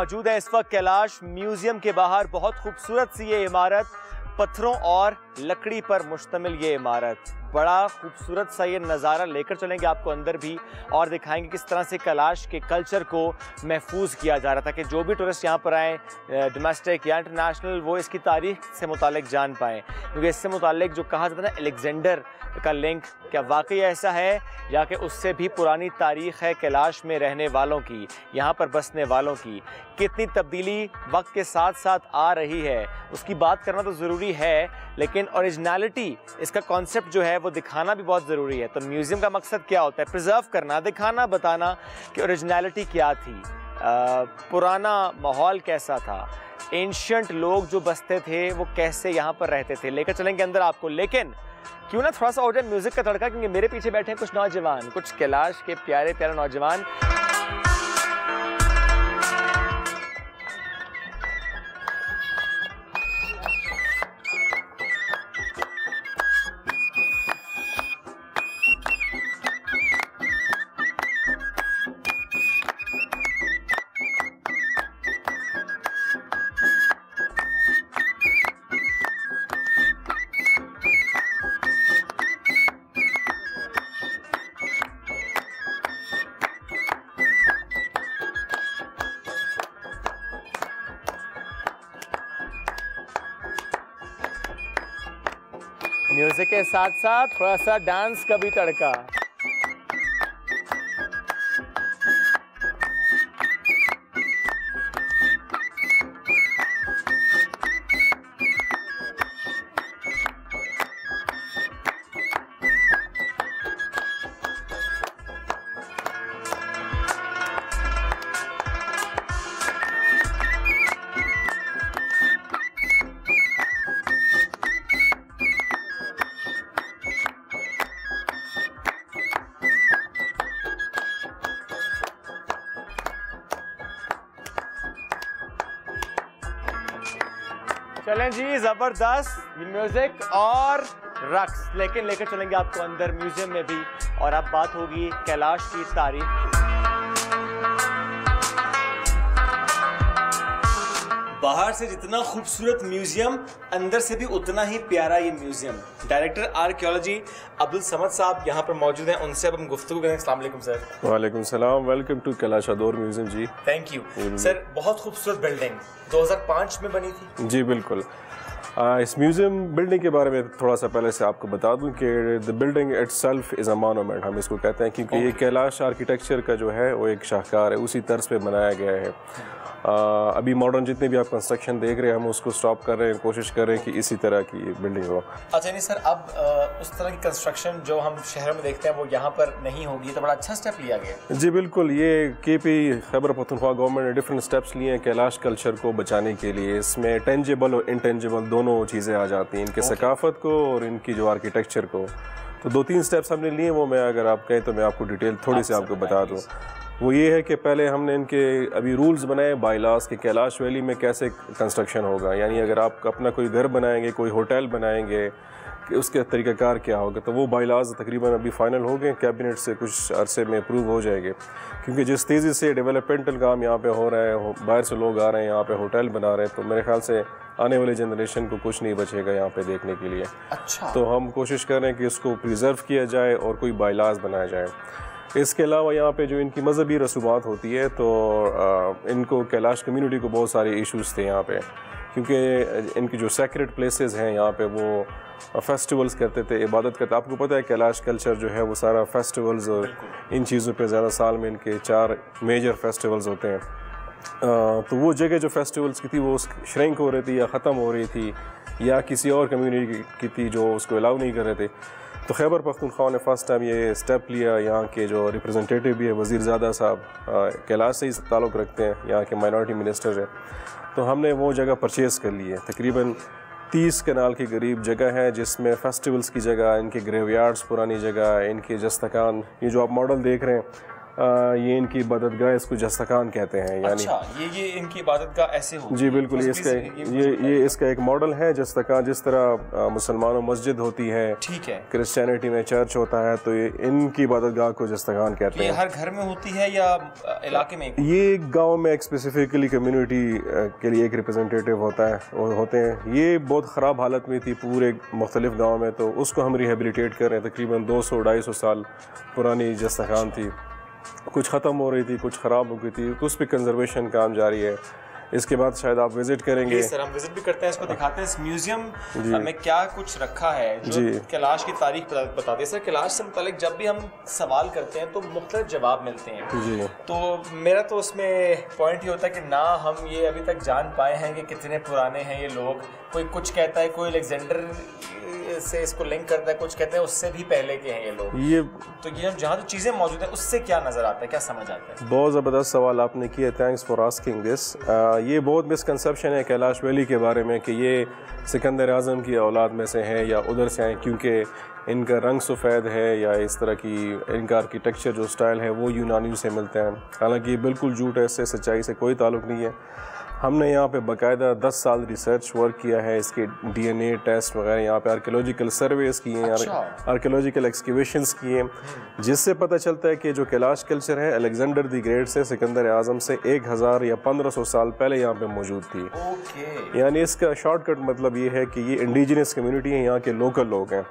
मौजूद है इस वक्त कैलाश म्यूजियम के बाहर। बहुत खूबसूरत सी ये इमारत, पत्थरों और लकड़ी पर मुश्तमिल ये इमारत, बड़ा खूबसूरत सा ये नज़ारा। लेकर चलेंगे आपको अंदर भी और दिखाएंगे किस तरह से कैलाश के कल्चर को महफूज किया जा रहा था कि जो भी टूरिस्ट यहाँ पर आएँ, डोमेस्टिक या इंटरनेशनल, वो इसकी तारीख से मुतालिक जान पाएँ। क्योंकि इससे मुतालिक जो कहा जाता है ना अलेक्जेंडर का लिंक, क्या वाकई ऐसा है या कि उससे भी पुरानी तारीख है कैलाश में रहने वालों की, यहाँ पर बसने वालों की। कितनी तब्दीली वक्त के साथ साथ आ रही है उसकी बात करना तो ज़रूरी है, लेकिन ओरिजिनलिटी, इसका कॉन्सेप्ट जो है वो दिखाना भी बहुत ज़रूरी है। तो म्यूज़ियम का मकसद क्या होता है? प्रिजर्व करना, दिखाना, बताना कि ओरिजिनलिटी क्या थी, पुराना माहौल कैसा था, एंशिएंट लोग जो बसते थे वो कैसे यहाँ पर रहते थे। लेकर चलेंगे अंदर आपको, लेकिन क्यों ना थोड़ा सा हो जाए म्यूजिक का तड़का, क्योंकि मेरे पीछे बैठे हैं कुछ नौजवान, कुछ कैलाश के प्यारे प्यारे नौजवान। म्यूजिक के साथ साथ थोड़ा सा डांस का भी तड़का। चलें जी, जबरदस्त म्यूजिक और रक्स, लेकिन लेकर चलेंगे आपको अंदर म्यूजियम में भी, और अब बात होगी कैलाश की तारीख की। बाहर से जितना खूबसूरत म्यूजियम, अंदर से भी उतना ही प्यारा ये museum. Director archaeology Abdul Samad साहब यहाँ पर मौजूद हैं, उनसे अब हम गुफ्तगू करेंगे। अस्सलाम वालेकुम सर। वालेकुम सलाम, वेलकम टू कैलाश आदौर museum ji. Thank you sir. बहुत खूबसूरत बिल्डिंग 2005 में बनी थी जी। बिल्कुल। इस म्यूज़ियम बिल्डिंग के बारे में थोड़ा सा पहले से आपको बता दूं कि the building itself is a monument, हम इसको कहते हैं, क्योंकि ये कैलाश आर्किटेक्चर का जो है वो एक शाहकार है, उसी तर्ज पे बनाया गया है। अभी मॉडर्न जितने भी आप कंस्ट्रक्शन देख रहे हैं, हम उसको स्टॉप कर रहे हैं, कोशिश कर रहे हैं कि इसी तरह की बिल्डिंग हो। अच्छा नहीं सर, अब उस तरह की कंस्ट्रक्शन जो हम शहरों में देखते हैं वो यहाँ पर नहीं होगी, तो बड़ा अच्छा स्टेप लिया गया। जी बिल्कुल, ये KP खैबर पख्तूनख्वा गवर्नमेंट ने डिफरेंट स्टेप्स लिए हैं कैलाश कल्चर को बचाने के लिए। इसमें टेंजिबल और इनटेंजिबल दोनों चीज़ें आ जाती हैं, इनके सकाफत को और इनकी जो आर्किटेक्चर को। तो 2-3 स्टेप्स हमने लिए, वो मैं अगर आप कहें तो मैं आपको डिटेल थोड़ी सी आपको बता दूँ। वो ये है कि पहले हमने इनके अभी रूल्स बनाए, बायलास के कैलाश वैली में कैसे कंस्ट्रक्शन होगा, यानी अगर आप अपना कोई घर बनाएंगे, कोई होटल बनाएंगे, कि उसके तरीक़ाकार क्या होगा। तो वो बायलास तकरीबन अभी फ़ाइनल हो गए, कैबिनेट से कुछ अरसे में अप्रूव हो जाएंगे। क्योंकि जिस तेज़ी से डेवलपमेंटल काम यहाँ पे हो रहा है, बाहर से लोग आ रहे हैं, यहाँ पे होटल बना रहे हैं, तो मेरे ख्याल से आने वाली जनरेशन को कुछ नहीं बचेगा यहाँ पे देखने के लिए। अच्छा। तो हम कोशिश कर रहे हैं कि इसको प्रिजर्व किया जाए और कोई बायलास बनाया जाए। इसके अलावा यहाँ पे जो इनकी मजहबी रसूमात होती है, तो इनको कैलाश कम्युनिटी को बहुत सारे इश्यूज़ थे यहाँ पे, क्योंकि इनकी जो सेक्रेट प्लेसेस हैं यहाँ पे वो फेस्टिवल्स करते थे, इबादत करते। आपको पता है कैलाश कल्चर जो है वो सारा फेस्टिवल्स और इन चीज़ों पे ज़्यादा, साल में इनके 4 मेजर फेस्टिवल्स होते हैं। तो वो जगह जो फेस्टिवल्स की थी वो श्रिंक हो रही थी या ख़त्म हो रही थी, या किसी और कम्युनिटी की थी जो उसको अलाउ नहीं कर रहे थे। तो खैबर पख्तूनख्वा ने फर्स्ट टाइम ये स्टेप लिया। यहाँ के जो रिप्रेजेंटेटिव भी है वज़ीर ज़ादा साहब, कैलाश से ही ताल्लुक़ रखते हैं, यहाँ के माइनॉरिटी मिनिस्टर हैं। तो हमने वो जगह परचेज़ कर ली है, तकरीबन 30 कनाल के करीब जगह है, जिसमें फेस्टिवल्स की जगह, इनके ग्रेवयार्ड्स पुरानी जगह, इनके जस्तकान, ये जो आप मॉडल देख रहे हैं ये इनकी इबादतगाह, इसको जस्तखान कहते हैं। यानी अच्छा, ये इनकी इबादतगाह ऐसे होती है? जी बिल्कुल, ये इसका एक मॉडल है जस्तखान। जिस तरह मुसलमानों मस्जिद होती है, ठीक है, क्रिश्चियनिटी में चर्च होता है, तो ये इनकी इबादतगाह को जस्तखान कहते हैं। ये हर घर में होती है या इलाके में? ये गांव में एक स्पेसिफिकली कम्युनिटी के लिए एक रिप्रेजेंटेटिव होते हैं। ये बहुत ख़राब हालत में थी पूरे मुख्तलिफ गाँव में, तो उसको हम रिहेबिलिटेट कर रहे हैं। तकरीबन 200-250 साल पुरानी जस्तखान थी, कुछ ख़त्म हो रही थी, कुछ ख़राब हो गई थी, तो उस पर कंजर्वेशन काम जारी है। इसके बाद शायद आप विजिट करेंगे। सर हम विजिट भी करते हैं, इसको दिखाते हैं। इस म्यूजियम में क्या कुछ रखा है जो कैलाश की तारीख बताते हैं। सर कैलाश से मुतालिक जब भी हम सवाल करते हैं तो मुख्तलिफ जवाब मिलते हैं जी। तो मेरा तो उसमें पॉइंट ये होता है कि ना हम ये अभी तक जान पाए हैं कि कितने पुराने हैं ये लोग। कोई कुछ कहता है, कोई अलेक्जेंडर से इसको लिंक करता है, कुछ कहते हैं उससे भी पहले के हैं ये लोग। ये तो ये जहाँ जो चीज़ें मौजूद हैं उससे क्या नज़र आता है, क्या समझ आता है? बहुत ज़बरदस्त सवाल आपने किया, थैंक्स फॉर आस्किंग दिस। ये बहुत मिसकंसेप्शन है कैलाश वैली के बारे में कि ये सिकंदर आज़म की औलाद में से हैं या उधर से हैं, क्योंकि इनका रंग सफ़ेद है या इस तरह की इनका आर्किटेक्चर जो स्टाइल है वो यूनानियों से मिलते हैं। हालांकि ये बिल्कुल झूठ है, इससे सच्चाई से कोई ताल्लुक़ नहीं है। हमने यहाँ पे बाकायदा 10 साल रिसर्च वर्क किया है, इसके DNA टेस्ट वगैरह, यहाँ पे आर्कियोलॉजिकल सर्वेस किए हैं, आर्कियोलॉजिकल एक्सकेवेशंस किए हैं, जिससे पता चलता है कि जो कैलाश कल्चर है अलेक्जेंडर द ग्रेट से, सिकंदर आज़म से 1000 या 1500 साल पहले यहाँ पे मौजूद थी। यानी इसका शॉर्टकट मतलब ये है कि ये इंडिजिनस कम्युनिटी है, यहाँ के लोकल लोग हैं।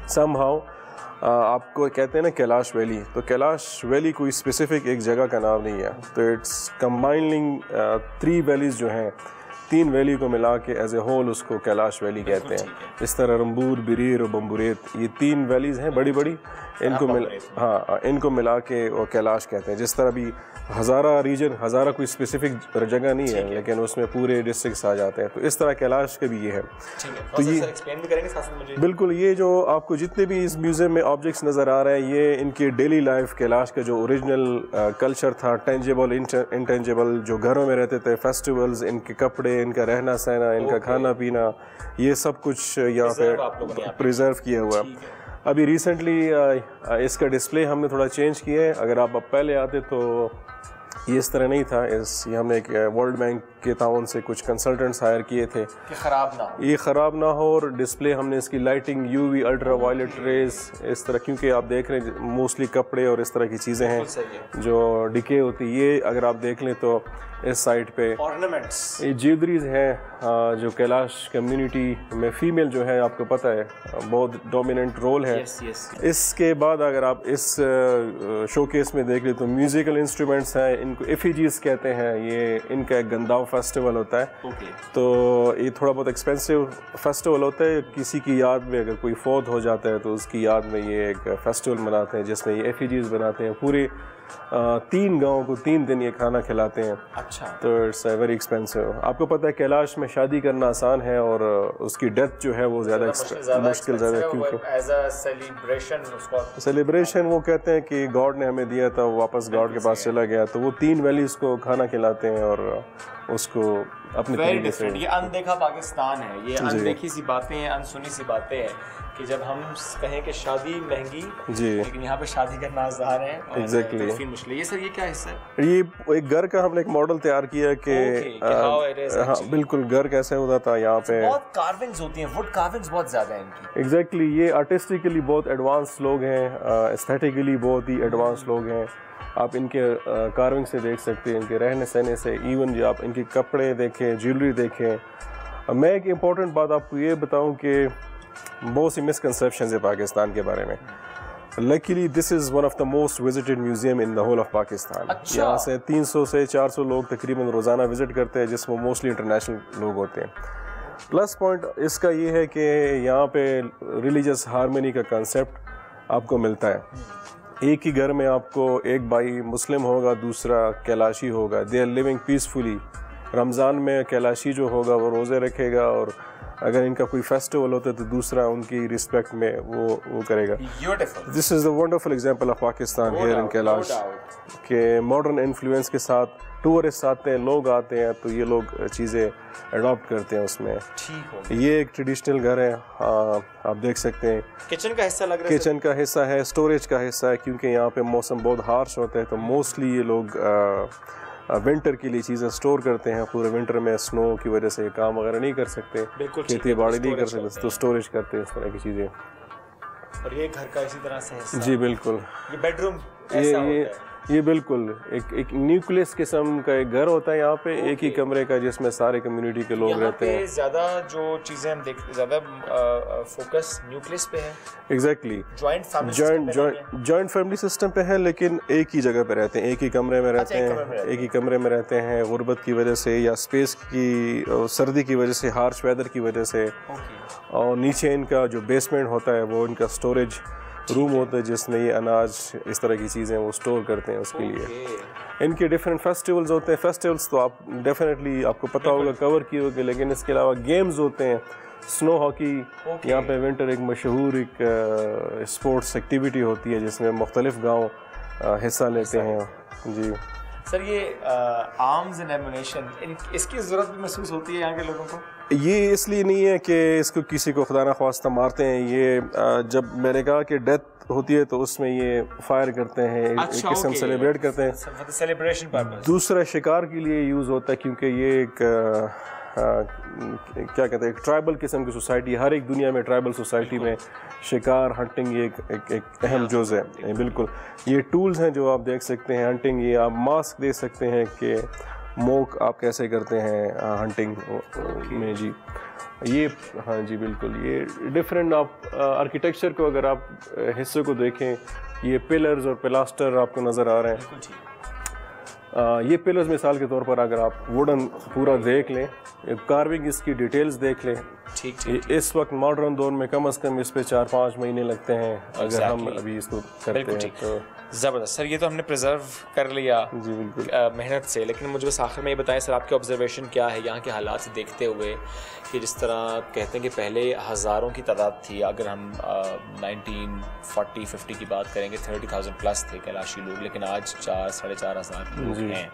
समहाउ आपको कहते हैं ना कैलाश वैली, तो कैलाश वैली कोई स्पेसिफिक एक जगह का नाम नहीं है, तो इट्स कंबाइनिंग 3 वैलीज़ जो हैं, 3 वैली को मिला के एज ए होल उसको कैलाश वैली कहते हैं। इस तरह रंबूर, बिरीर और बम्बुरेत, ये 3 वैलीज़ हैं बड़ी बड़ी, इनको मिला के वो कैलाश कहते हैं। जिस तरह भी हज़ारा रीजन, हज़ारा कोई स्पेसिफिक जगह नहीं है, लेकिन उसमें पूरे डिस्ट्रिक्ट्स आ जाते हैं, तो इस तरह कैलाश के भी ये है। तो ये एक्सप्लेन भी करेंगे साथ में मुझे? बिल्कुल, ये जो आपको जितने भी इस म्यूज़ियम में ऑब्जेक्ट्स नज़र आ रहे हैं, ये इनकी डेली लाइफ कैलाश का जो ओरिजिनल कल्चर था, टेंजेबल इंटेंजेबल, जो घरों में रहते थे, फेस्टिवल्स, इनके कपड़े, इनका रहना सहना, इनका खाना पीना, ये सब कुछ यहाँ पे प्रिजर्व किया हुआ है। अभी रिसेंटली इसका डिस्प्ले हमने थोड़ा चेंज किया है। अगर आप पहले आते तो ये इस तरह नहीं था। ये हमने एक वर्ल्ड बैंक के ताउन से कुछ कंसल्टेंट्स हायर किए थे कि ख़राब ना हो, और डिस्प्ले हमने इसकी lighting, UV ultraviolet rays, इस तरह, क्योंकि आप देख रहे हैं मोस्टली कपड़े और इस तरह की चीज़ें हैं जो डिके होती है। ये अगर आप देख लें तो इस साइड पे ऑर्नामेंट्स, ये ज्वेलरीज हैं जो कैलाश कम्युनिटी में फ़ीमेल जो है, आपको पता है बहुत डोमिनेंट रोल है। इसके बाद अगर आप इस शोकेस में देख लें तो म्यूज़िकल इंस्ट्रूमेंट्स हैं, इनको एफिजीज कहते हैं। ये इनका एक गंदाव फेस्टिवल होता है, तो ये थोड़ा बहुत एक्सपेंसिव फेस्टिवल होता है। किसी की याद में अगर कोई फौत हो जाता है तो उसकी याद में ये एक फेस्टिवल मनाते हैं जिसमें ये एफिजीज बनाते हैं। पूरे 3 गाँव को 3 दिन ये खाना खिलाते हैं। अच्छा, तो इट्स वेरी एक्सपेंसिव। आपको पता है कैलाश में शादी करना आसान है और उसकी डेथ जो है वो ज़्यादा मुश्किल ज़्यादा, क्योंकि एज अ सेलिब्रेशन वो कहते हैं कि गॉड ने हमें दिया था, वो वापस गॉड के पास चला गया, तो वो 3 वैलीज़ को खाना खिलाते हैं और उसको अपने तरीके से। ये अनदेखा पाकिस्तान है, ये अनदेखी सी बातें हैं, अनसुनी सी बातें हैं कि जब हम कहें कि शादी महंगी जी, लेकिन यहाँ पे शादी करना आसान है। एग्जैक्टली मुश्किल। ये सर ये क्या हिस्सा है? ये एक घर का हमने एक मॉडल तैयार किया कि हाँ बिल्कुल घर कैसे होता था। यहाँ पे बहुत कार्विंग्स होती हैं, वुड कार्विंग्स बहुत ज़्यादा हैं इनकी। एग्जैक्टली, ये आर्टिस्टिकली बहुत एडवांस लोग हैं, एस्थेटिकली बहुत ही एडवांस लोग हैं। आप इनके कार्विंग से देख सकते हैं, इनके रहने सहने से, इवन जो आप इनके कपड़े देखें, ज्वेलरी देखें। मैं एक इम्पॉर्टेंट बात आपको ये बताऊं कि बहुत सी मिसकंसेप्शंस है पाकिस्तान के बारे में। Luckily this is one of the most visited museum in the whole of Pakistan. अच्छा। यहाँ से 300 से 400 लोग तकरीबन रोज़ाना विज़िट करते हैं, जिसमें मोस्टली इंटरनेशनल लोग होते हैं। प्लस पॉइंट इसका ये है कि यहाँ पे रिलीजियस हार्मनी का कंसेप्ट आपको मिलता है। एक ही घर में आपको एक भाई मुस्लिम होगा, दूसरा कैलाशी होगा, they are living peacefully. Ramzan में कैलाशी जो होगा वो रोज़े रखेगा और अगर इनका कोई फेस्टिवल होता है तो दूसरा उनकी रिस्पेक्ट में वो करेगा। This is the wonderful example of Pakistan here in Kailash के मॉडर्न इन्फ्लुएंस के साथ टूरिस्ट आते हैं, लोग आते हैं, तो ये लोग चीज़ें अडॉप्ट करते हैं उसमें। ठीक हो, ये एक ट्रेडिशनल घर है, आप देख सकते हैं। किचन का हिस्सा लग रहा है, किचन का हिस्सा है, स्टोरेज का हिस्सा है, क्योंकि यहाँ पे मौसम बहुत हार्श होता है तो मोस्टली ये लोग विंटर के लिए चीज़ें स्टोर करते हैं। पूरे विंटर में स्नो की वजह से काम वगैरह नहीं कर सकते, खेती बाड़ी नहीं कर सकते, तो स्टोरेज करते हैं इस तरह की चीज़ें। और ये घर का इसी तरह से हिस्सा। जी बिल्कुल, ये बेडरूम ऐसा होता है। ये बिल्कुल एक न्यूक्लियस किस्म का एक घर होता है यहाँ पे, एक ही कमरे का, जिसमें सारे कम्युनिटी के लोग रहते हैं। ज़्यादा जो चीज़ें हम देखते ज़्यादा फोकस न्यूक्लियस पे है। एग्जैक्टली, जॉइंट फैमिली सिस्टम पे है, लेकिन एक ही जगह पे रहते हैं, एक ही कमरे में रहते हैं, एक ही कमरे में रहते हैं। गुर्बत की वजह से या स्पेस की, सर्दी की वजह से, हार्श वेदर की वजह से। और नीचे इनका जो बेसमेंट होता है वो इनका स्टोरेज रूम होता है, जिसमें ये अनाज, इस तरह की चीज़ें वो स्टोर करते हैं उसके लिए। इनके डिफरेंट फेस्टिवल्स होते हैं। फेस्टिवल्स तो आप डेफिनेटली आपको पता होगा, कवर किए होंगे, लेकिन इसके अलावा गेम्स होते हैं। स्नो हॉकी यहाँ पे विंटर एक मशहूर एक स्पोर्ट्स एक्टिविटी होती है, जिसमें मुख्तलिफ गाँव हिस्सा लेते हैं। जी सर, ये आर्म्स एंड एमुनेशन, इसकी ज़रूरत भी महसूस होती है यहाँ के लोगों को? ये इसलिए नहीं है कि इसको किसी को खुदा ना ख्वास्ता मारते हैं। ये जब मैंने कहा कि डेथ होती है तो उसमें ये फायर करते हैं, एक किस्म सेलिब्रेट करते हैं, सेलिब्रेशन पर्पस। दूसरा शिकार के लिए यूज़ होता है, क्योंकि ये एक क्या कहते हैं, एक ट्राइबल किस्म की सोसाइटी। हर एक दुनिया में ट्राइबल सोसाइटी में शिकार, हंटिंग ये एक अहम जुज़ है। बिल्कुल, ये टूल्स हैं जो आप देख सकते हैं। हंटिंग, ये आप मास्क देख सकते हैं कि मोक आप कैसे करते हैं हंटिंग में। जी ये, हाँ जी बिल्कुल, ये डिफरेंट आप आर्किटेक्चर को अगर आप हिस्से को देखें, ये पिलर्स और पिलास्टर आपको नज़र आ रहे हैं। ये पिलर्स मिसाल के तौर पर अगर आप वुडन पूरा देख लें, कार्विंग इसकी डिटेल्स देख लें, ठीक। इस वक्त मॉडर्न दौर में कम से कम इस पे 4-5 महीने लगते हैं अगर हम अभी इसको करते हैं तो। ज़बरदस्त सर, ये तो हमने प्रिजर्व कर लिया जी बिल्कुल मेहनत से, लेकिन मुझे बस आखिर में ये बताएं सर, आपके ऑब्जर्वेशन क्या है यहाँ के हालात से देखते हुए, कि जिस तरह कहते हैं कि पहले हज़ारों की तादाद थी, अगर हम 1940-50 की बात करेंगे 30,000 प्लस थे कैलाशी लोग, लेकिन आज 4-4.5 हज़ार लोग हैं।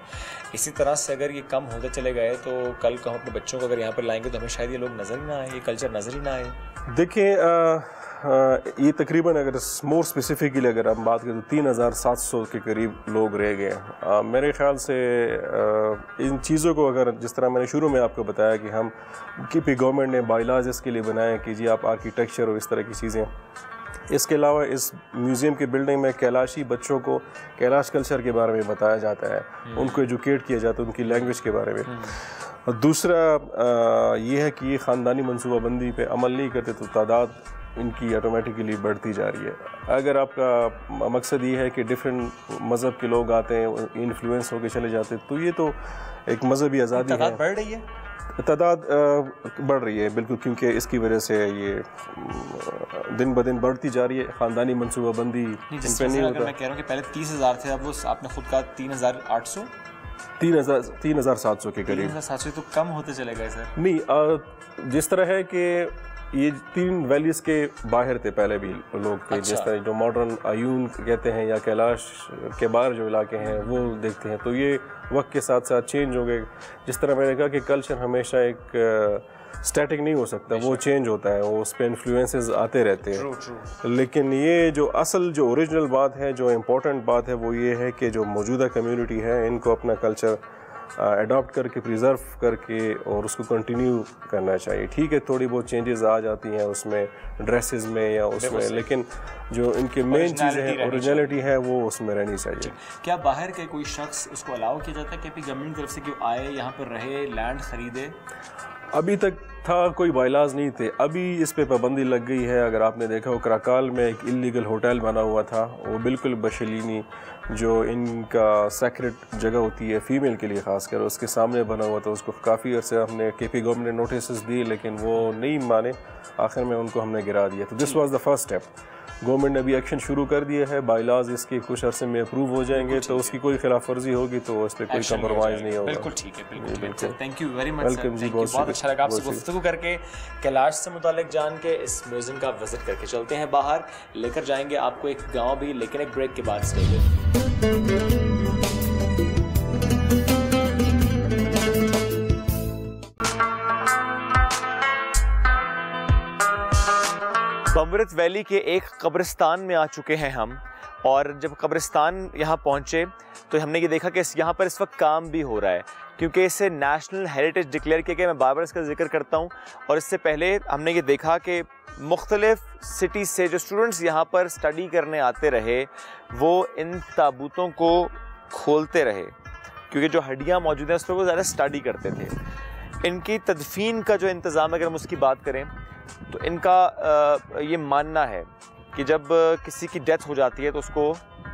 इसी तरह से अगर ये कम होते चले गए तो कल को हम अपने बच्चों को अगर यहाँ पर लाएंगे तो हमें शायद ये लोग नज़र ही ना आए, ये कल्चर नज़र ही ना आए। देखिए ये तकरीबन अगर मोर स्पेसिफिकली अगर हम बात करें तो 3,700 के करीब लोग रह गए। मेरे ख्याल से इन चीज़ों को अगर, जिस तरह मैंने शुरू में आपको बताया कि हम KP गवर्नमेंट ने बाइलाज इसके लिए बनाए कि जी आप आर्किटेक्चर और इस तरह की चीज़ें, इसके अलावा इस म्यूज़ियम की बिल्डिंग में कैलाशी बच्चों को कैलाश कल्चर के बारे में बताया जाता है, उनको एजुकेट किया जाता है उनकी लैंग्वेज के बारे में। और दूसरा ये है कि ये ख़ानदानी मनसूबाबंदी पे अमल नहीं करते तो तादाद इनकी ऑटोमेटिकली बढ़ती जा रही है। अगर आपका मकसद ये है कि डिफरेंट मज़हब के लोग आते हैं, इन्फ्लुएंस होकर चले जाते हैं, तो ये तो एक मज़हबी आज़ादी है। बढ़ रही है, तादाद बढ़ रही है बिल्कुल, क्योंकि इसकी वजह से ये दिन ब दिन बढ़ती जा रही है। ख़ानदानी मनसूबाबंदी इन पर नहीं होता। मैं कह रहा हूँ कि पहले 30,000 थे, अब वो आपने खुद कहा 3,800, 3,700 के करीब। 3,700 तो कम होते चले गए सर। नहीं, जिस तरह है कि ये 3 वैलीज़ के बाहर थे पहले भी लोग थे। जिस तरह जो मॉडर्न आयून कहते हैं या कैलाश के बाहर जो इलाके हैं वो देखते हैं, तो ये वक्त के साथ साथ चेंज हो गए। जिस तरह मैंने कहा कि कल्चर हमेशा एक स्टैटिक नहीं हो सकता, वो चेंज होता है, वो उस पर इन्फ्लुएंसेस आते रहते हैं। लेकिन ये जो असल जो ओरिजिनल बात है, जो इम्पोर्टेंट बात है, वो ये है कि जो मौजूदा कम्युनिटी है इनको अपना कल्चर अडॉप्ट करके, प्रिजर्व करके और उसको कंटिन्यू करना चाहिए। ठीक है, थोड़ी बहुत चेंजेस आ जाती हैं उसमें, ड्रेसेस में या उसमें, लेकिन जो इनके मेन चीज़ें हैं, ओरिजिनलिटी है, वो उसमें रहनी चाहिए। क्या बाहर के कोई शख्स उसको अलाउ किया जाता है कि गवर्नमेंट की तरफ से क्यों आए, यहाँ पर रहे, लैंड खरीदे? अभी तक था, कोई बाइलाज नहीं थे। अभी इस पे पाबंदी लग गई है। अगर आपने देखा हो, कराकाल में एक इलीगल होटल बना हुआ था, वो बिल्कुल बशलीनी, जो इनका सेक्रेट जगह होती है फ़ीमेल के लिए ख़ास कर, उसके सामने बना हुआ था। उसको काफ़ी अर्से हमने KP गवर्नमेंट ने नोटिस दिए, लेकिन वो नहीं माने। आखिर में उनको हमने गिरा दिया। तो this was the first step. Government ने अभी एक्शन शुरू कर दिया है, बाईलाज इसके कुछ अरसे में अप्रूव हो जाएंगे, तो उसकी कोई खिलाफ वर्जी होगी तो उस पर कोई कम्प्रोमाइज़ नहीं होगा। बिल्कुल ठीक है, बिल्कुल। Thank you very much welcome जी, बहुत अच्छा लगा आपसे गुफ्तगू करके, कैलाश से मुतालिक जान के। इस म्यूजियम का विजिट करके चलते हैं बाहर, लेकर जाएंगे आपको एक गाँव भी, लेकिन एक ब्रेक के बाद स्टे विद। बमृत वैली के एक कब्रिस्तान में आ चुके हैं हम, और जब कब्रिस्तान यहाँ पहुँचे तो हमने ये देखा कि यहाँ पर इस वक्त काम भी हो रहा है, क्योंकि इसे नेशनल हेरिटेज डिक्लेयर किया गया। मैं बार बार इसका जिक्र करता हूँ। और इससे पहले हमने ये देखा कि मुख्तलिफ सिटीज़ से जो स्टूडेंट्स यहाँ पर स्टडी करने आते रहे, वो इन ताबूतों को खोलते रहे, क्योंकि जो हड्डियाँ मौजूद हैं उस पर वो ज़्यादा स्टडी करते थे। इनकी तदफीन का जो इंतज़ाम, अगर हम उसकी बात करें तो इनका ये मानना है कि जब किसी की डेथ हो जाती है तो उसको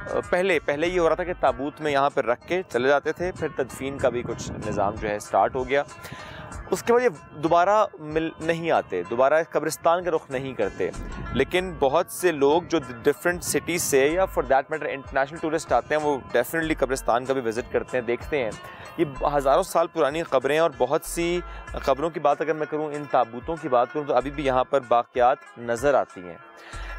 पहले ये हो रहा था कि ताबूत में यहाँ पर रख के चले जाते थे, फिर तदफीन का भी कुछ निज़ाम जो है स्टार्ट हो गया। उसके बाद ये दोबारा नहीं आते, दोबारा कब्रिस्तान का रुख नहीं करते। लेकिन बहुत से लोग जो डिफरेंट सिटीज़ से या for that matter international tourist आते हैं, वो डेफिनेटली कब्रिस्तान का भी विज़िट करते हैं, देखते हैं। ये हज़ारों साल पुरानी क़ब्रें, और बहुत सी क़ब्रों की बात अगर मैं करूँ, इन ताबूतों की बात करूँ, तो अभी भी यहाँ पर बाक़ियात नज़र आती हैं।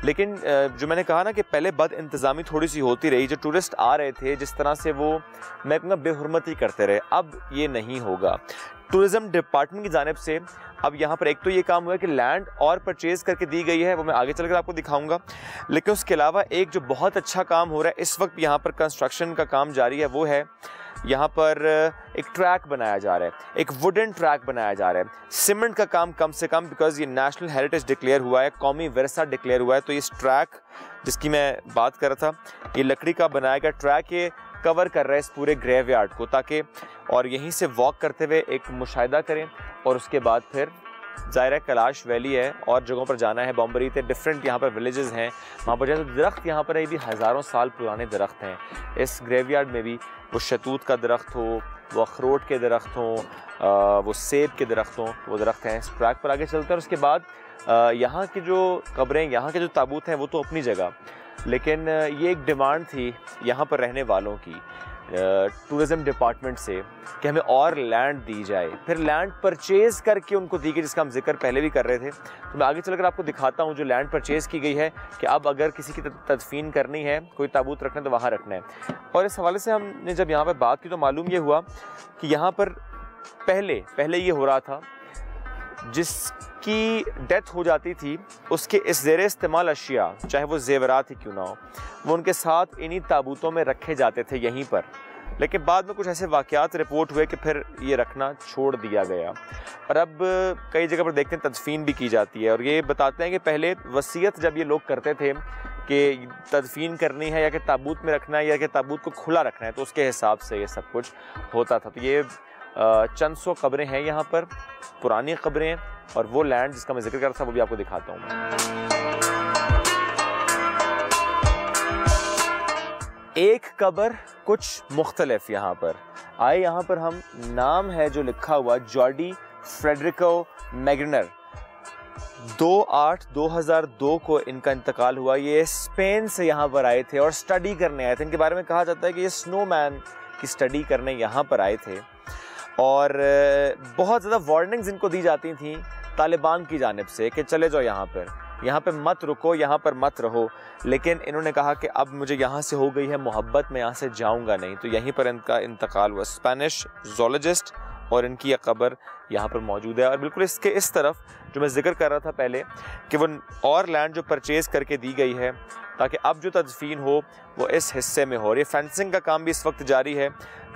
लेकिन जो मैंने कहा ना कि पहले बद इंतज़ामी थोड़ी सी होती रही, जो टूरिस्ट आ रहे थे जिस तरह से वो, मैं कहूँगा, बेहुरमती करते रहे, अब ये नहीं होगा। टूरिज़्म डिपार्टमेंट की जानिब से अब यहाँ पर एक तो ये काम हुआ है कि लैंड और परचेज़ करके दी गई है, वो मैं आगे चलकर आपको दिखाऊंगा। लेकिन उसके अलावा एक जो बहुत अच्छा काम हो रहा है इस वक्त यहाँ पर, कंस्ट्रक्शन का काम जारी है, वो है यहाँ पर एक ट्रैक बनाया जा रहा है, एक वुडन ट्रैक बनाया जा रहा है। सीमेंट का काम कम से कम, बिकॉज ये नेशनल हेरिटेज डिक्लेयर हुआ है, कौमी विरसा डिक्लेयर हुआ है, तो इस ट्रैक जिसकी मैं बात कर रहा था, ये लकड़ी का बनाया गया ट्रैक, ये कवर कर रहा है इस पूरे ग्रेवयार्ड को, ताकि और यहीं से वॉक करते हुए एक मुशाहिदा करें, और उसके बाद फिर ज़ाहिर है कैलाश वैली है और जगहों पर जाना है। बॉम्बरी थे, डिफरेंट यहाँ पर विलेजेस हैं, वहाँ पर जाए तो दरख्त यहाँ पर भी हज़ारों साल पुराने दरख्त हैं। इस ग्रेवयार्ड में भी वो शतूत का दरख्त हो, वो अखरोट के दरख्त हों, वो सेब के दरख्त हों, वो दरख्त हैं। इस ट्रैक पर आगे चलते हैं। उसके बाद यहाँ की जो कब्रें, यहाँ के जो ताबूत हैं, वो तो अपनी जगह, लेकिन ये एक डिमांड थी यहाँ पर रहने वालों की टूरिज़्म डिपार्टमेंट से कि हमें और लैंड दी जाए। फिर लैंड परचेज़ करके उनको दी गई, जिसका हम जिक्र पहले भी कर रहे थे। तो मैं आगे चलकर आपको दिखाता हूँ जो लैंड परचेज़ की गई है, कि अब अगर किसी की तदफीन करनी है, कोई ताबूत रखना है, तो वहाँ रखना है। और इस हवाले से हमने जब यहाँ पर बात की तो मालूम ये हुआ कि यहाँ पर पहले ये हो रहा था, जिसकी डेथ हो जाती थी उसके इस ज़ेरे इस्तेमाल अशिया, चाहे वो ज़ेवरात ही क्यों ना हो, वो उनके साथ इन्हीं ताबूतों में रखे जाते थे यहीं पर। लेकिन बाद में कुछ ऐसे वाक़यात रिपोर्ट हुए कि फिर ये रखना छोड़ दिया गया, और अब कई जगह पर देखते हैं तदफीन भी की जाती है। और ये बताते हैं कि पहले वसीयत जब ये लोग करते थे कि तदफीन करनी है या कि ताबूत में रखना है या कि ताबूत को खुला रखना है, तो उसके हिसाब से ये सब कुछ होता था। तो ये चंद सौ कब्रें हैं यहाँ पर, पुरानी कब्रें, और वो लैंड जिसका मैं जिक्र कर रहा था वो भी आपको दिखाता हूँ। एक कब्र कुछ मुख्तलिफ यहाँ पर आए, यहाँ पर हम नाम है जो लिखा हुआ जॉर्डी फ्रेडरिको मैग्नर, 2/8/2002 को इनका इंतकाल हुआ। ये स्पेन से यहाँ पर आए थे और स्टडी करने आए थे। इनके बारे में कहा जाता है कि ये स्नोमैन की स्टडी करने यहाँ पर आए थे, और बहुत ज़्यादा वार्निंग्स इनको दी जाती थी तालिबान की जानिब से कि चले जाओ यहाँ पर मत रुको, यहाँ पर मत रहो। लेकिन इन्होंने कहा कि अब मुझे यहाँ से हो गई है मोहब्बत, मैं यहाँ से जाऊँगा नहीं। तो यहीं पर इनका इंतकाल हुआ। स्पेनिश जोलॉजिस्ट, और इनकी यह कब्र यहाँ पर मौजूद है। और बिल्कुल इसके इस तरफ जो मैं जिक्र कर रहा था पहले कि वो और लैंड जो परचेज़ करके दी गई है, ताकि अब जो तदफीन हो वो इस हिस्से में हो। और ये फेंसिंग का काम भी इस वक्त जारी है,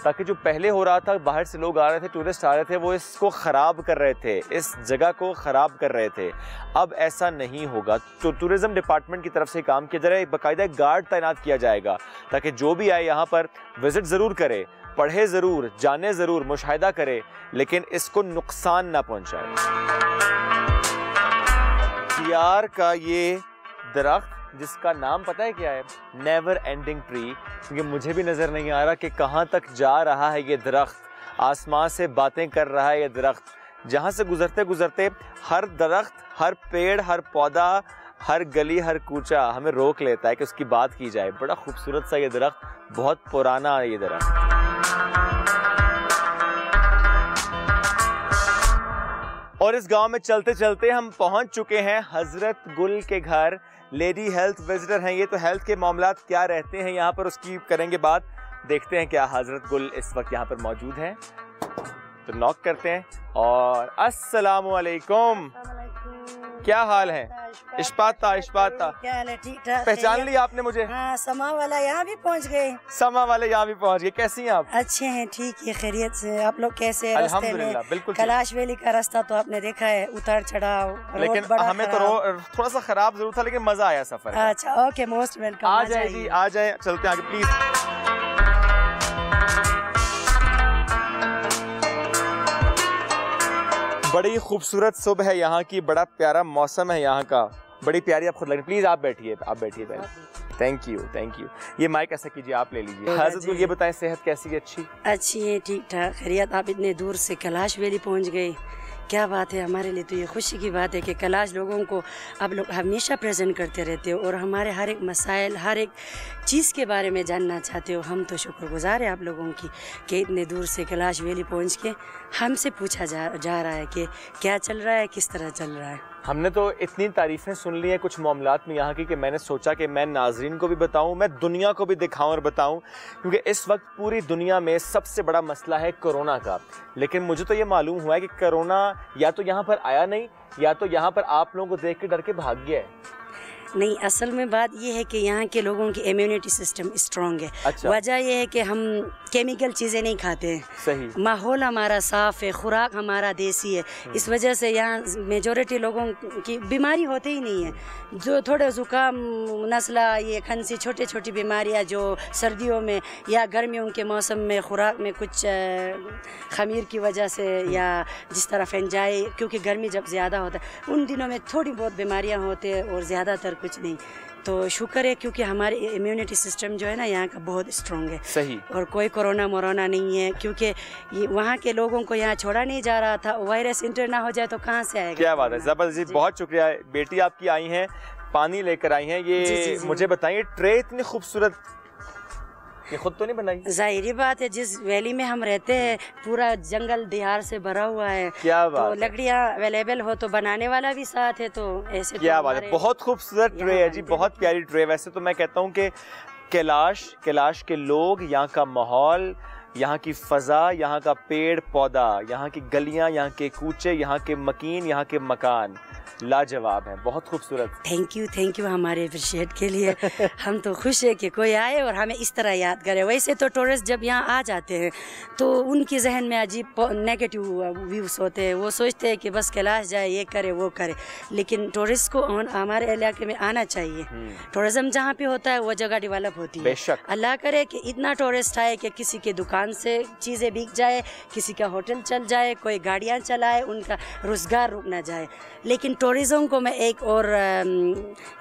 ताकि जो पहले हो रहा था, बाहर से लोग आ रहे थे, टूरिस्ट आ रहे थे, वो इसको ख़राब कर रहे थे, इस जगह को ख़राब कर रहे थे। अब ऐसा नहीं होगा। तो टूरिज़्म डिपार्टमेंट की तरफ से काम किया जा रहा है, बाकायदा गार्ड तैनात किया जाएगा, ताकि जो भी आए यहाँ पर विज़िट ज़रूर करे, पढ़े ज़रूर, जाने ज़रूर, मुशाहिदा करे, लेकिन इसको नुकसान ना पहुँचाए। यार का ये दरख्त जिसका नाम पता है क्या है? नेवर एंडिंग ट्री, क्योंकि मुझे भी नज़र नहीं आ रहा कि कहाँ तक जा रहा है ये दरख्त। आसमान से बातें कर रहा है ये दरख्त, जहाँ से गुजरते गुजरते हर दरख्त, हर पेड़, हर पौधा, हर गली, हर कूचा हमें रोक लेता है कि उसकी बात की जाए। बड़ा खूबसूरत सा ये दरख्त, बहुत पुराना ये दरख्त। और इस गांव में चलते चलते हम पहुंच चुके हैं हजरत गुल के घर। लेडी हेल्थ विजिटर हैं ये, तो हेल्थ के मामलात क्या रहते हैं यहाँ पर उसकी करेंगे बात। देखते हैं क्या हजरत गुल इस वक्त यहाँ पर मौजूद हैं, तो नॉक करते हैं। और अस्सलामु अलैकुम, क्या हाल है? इश्फात था। क्या हाल है? ठीक ठाक। पहचान लिया आपने मुझे? हाँ, समा वाला यहाँ भी पहुँच गए। समा वाले यहाँ भी पहुँच गए। कैसी हैं आप? अच्छे हैं, ठीक है, खैरियत से। आप लोग कैसे हैं? अल्हम्दुलिल्लाह, बिल्कुल। कैलाश वैली का रास्ता तो आपने देखा है, उतार चढ़ाव, लेकिन हमें तो थोड़ा सा खराब जरूर था, लेकिन मजा आया सफर। अच्छा, ओके, मोस्ट वेलकम। आ जाए जी, आ जाए, चलते हैं आगे प्लीज। बड़ी खूबसूरत सुबह है यहाँ की, बड़ा प्यारा मौसम है यहाँ का, बड़ी प्यारी आप खुद लग रही। प्लीज आप बैठिए पहले। Thank you. ये माइक ऐसा कीजिए, आप ले लीजिए। हजरत को ये बताएं, सेहत कैसी है? अच्छी है, ठीक ठाक, खैरियत। आप इतने दूर से कैलाश वैली पहुँच गए, क्या बात है। हमारे लिए तो ये खुशी की बात है कि कैलाश लोगों को आप लोग हमेशा प्रेजेंट करते रहते हो और हमारे हर एक मसाइल, हर एक चीज़ के बारे में जानना चाहते हो। हम तो शुक्रगुजार हैं आप लोगों की कि इतने दूर से कैलाश वैली पहुंच के हमसे पूछा जा रहा है कि क्या चल रहा है, किस तरह चल रहा है। हमने तो इतनी तारीफ़ें सुन ली हैं कुछ मामलात में यहाँ की कि मैंने सोचा कि मैं नाजरीन को भी बताऊँ, मैं दुनिया को भी दिखाऊँ और बताऊँ, क्योंकि इस वक्त पूरी दुनिया में सबसे बड़ा मसला है कोरोना का। लेकिन मुझे तो ये मालूम हुआ है कि कोरोना या तो यहाँ पर आया नहीं, या तो यहाँ पर आप लोगों को देख के डर के भाग गया है। नहीं, असल में बात ये है कि यहाँ के लोगों की इम्यूनिटी सिस्टम स्ट्रॉन्ग है। अच्छा। वजह ये है कि हम केमिकल चीज़ें नहीं खाते हैं। सही। माहौल हमारा साफ़ है, खुराक हमारा देसी है, इस वजह से यहाँ मेजॉरिटी लोगों की बीमारी होते ही नहीं है। जो थोड़े ज़ुकाम, नज़ला, ये खांसी, छोटी छोटी बीमारियाँ जो सर्दियों में या गर्मियों के मौसम में खुराक में कुछ खमीर की वजह से या जिस तरह फंजाई, क्योंकि गर्मी जब ज़्यादा होता है उन दिनों में थोड़ी बहुत बीमारियाँ होती हैं और ज़्यादातर कुछ नहीं। तो शुक्र है क्योंकि हमारी इम्यूनिटी सिस्टम जो है ना यहाँ का बहुत स्ट्रॉन्ग है। सही। और कोई कोरोना मोरोना नहीं है, क्योंकि ये वहाँ के लोगों को यहाँ छोड़ा नहीं जा रहा था। वायरस इंटर ना हो जाए तो कहाँ से आएगा। क्या बात है, जबरदस्त, बहुत शुक्रिया। बेटी आपकी आई हैं, पानी लेकर आई हैं। ये जी। मुझे बताइए, ट्रे इतनी खूबसूरत ये खुद तो नहीं बनाई? जाहिर बात है, जिस वैली में हम रहते हैं पूरा जंगल दिहार से भरा हुआ है। क्या बात तो लकड़ियाँ अवेलेबल हो तो बनाने वाला भी साथ है, तो ऐसे क्या बात है। बहुत खूबसूरत ट्रे है जी, बहुत प्यारी ट्रे। वैसे तो मैं कहता हूँ कि कैलाश के लोग, यहाँ का माहौल, यहाँ की फ़ज़ा, यहाँ का पेड़ पौधा, यहाँ की गलियाँ, यहाँ के कूचे, यहाँ के मकीन, यहाँ के मकान लाजवाब है, बहुत खूबसूरत। थैंक यू हमारे अप्रिशिएट के लिए। हम तो खुश है कि कोई आए और हमें इस तरह याद करे। वैसे तो टूरिस्ट जब यहाँ आ जाते हैं तो उनके जहन में अजीब नेगेटिव व्यूज़ होते हैं, वो सोचते हैं कि बस कैलाश जाए, ये करे वो करे। लेकिन टूरिस्ट को हमारे इलाके में आना चाहिए। टूरिज़्म जहाँ पे होता है वो जगह डेवलप होती है। बेशक। अल्लाह करे कि इतना टूरिस्ट आए कि किसी के दुकान से चीज़ें बिक जाए, किसी का होटल चल जाए, कोई गाड़ियाँ चलाए, उनका रोज़गार रुक ना जाए। लेकिन टूरिज़्म को मैं एक और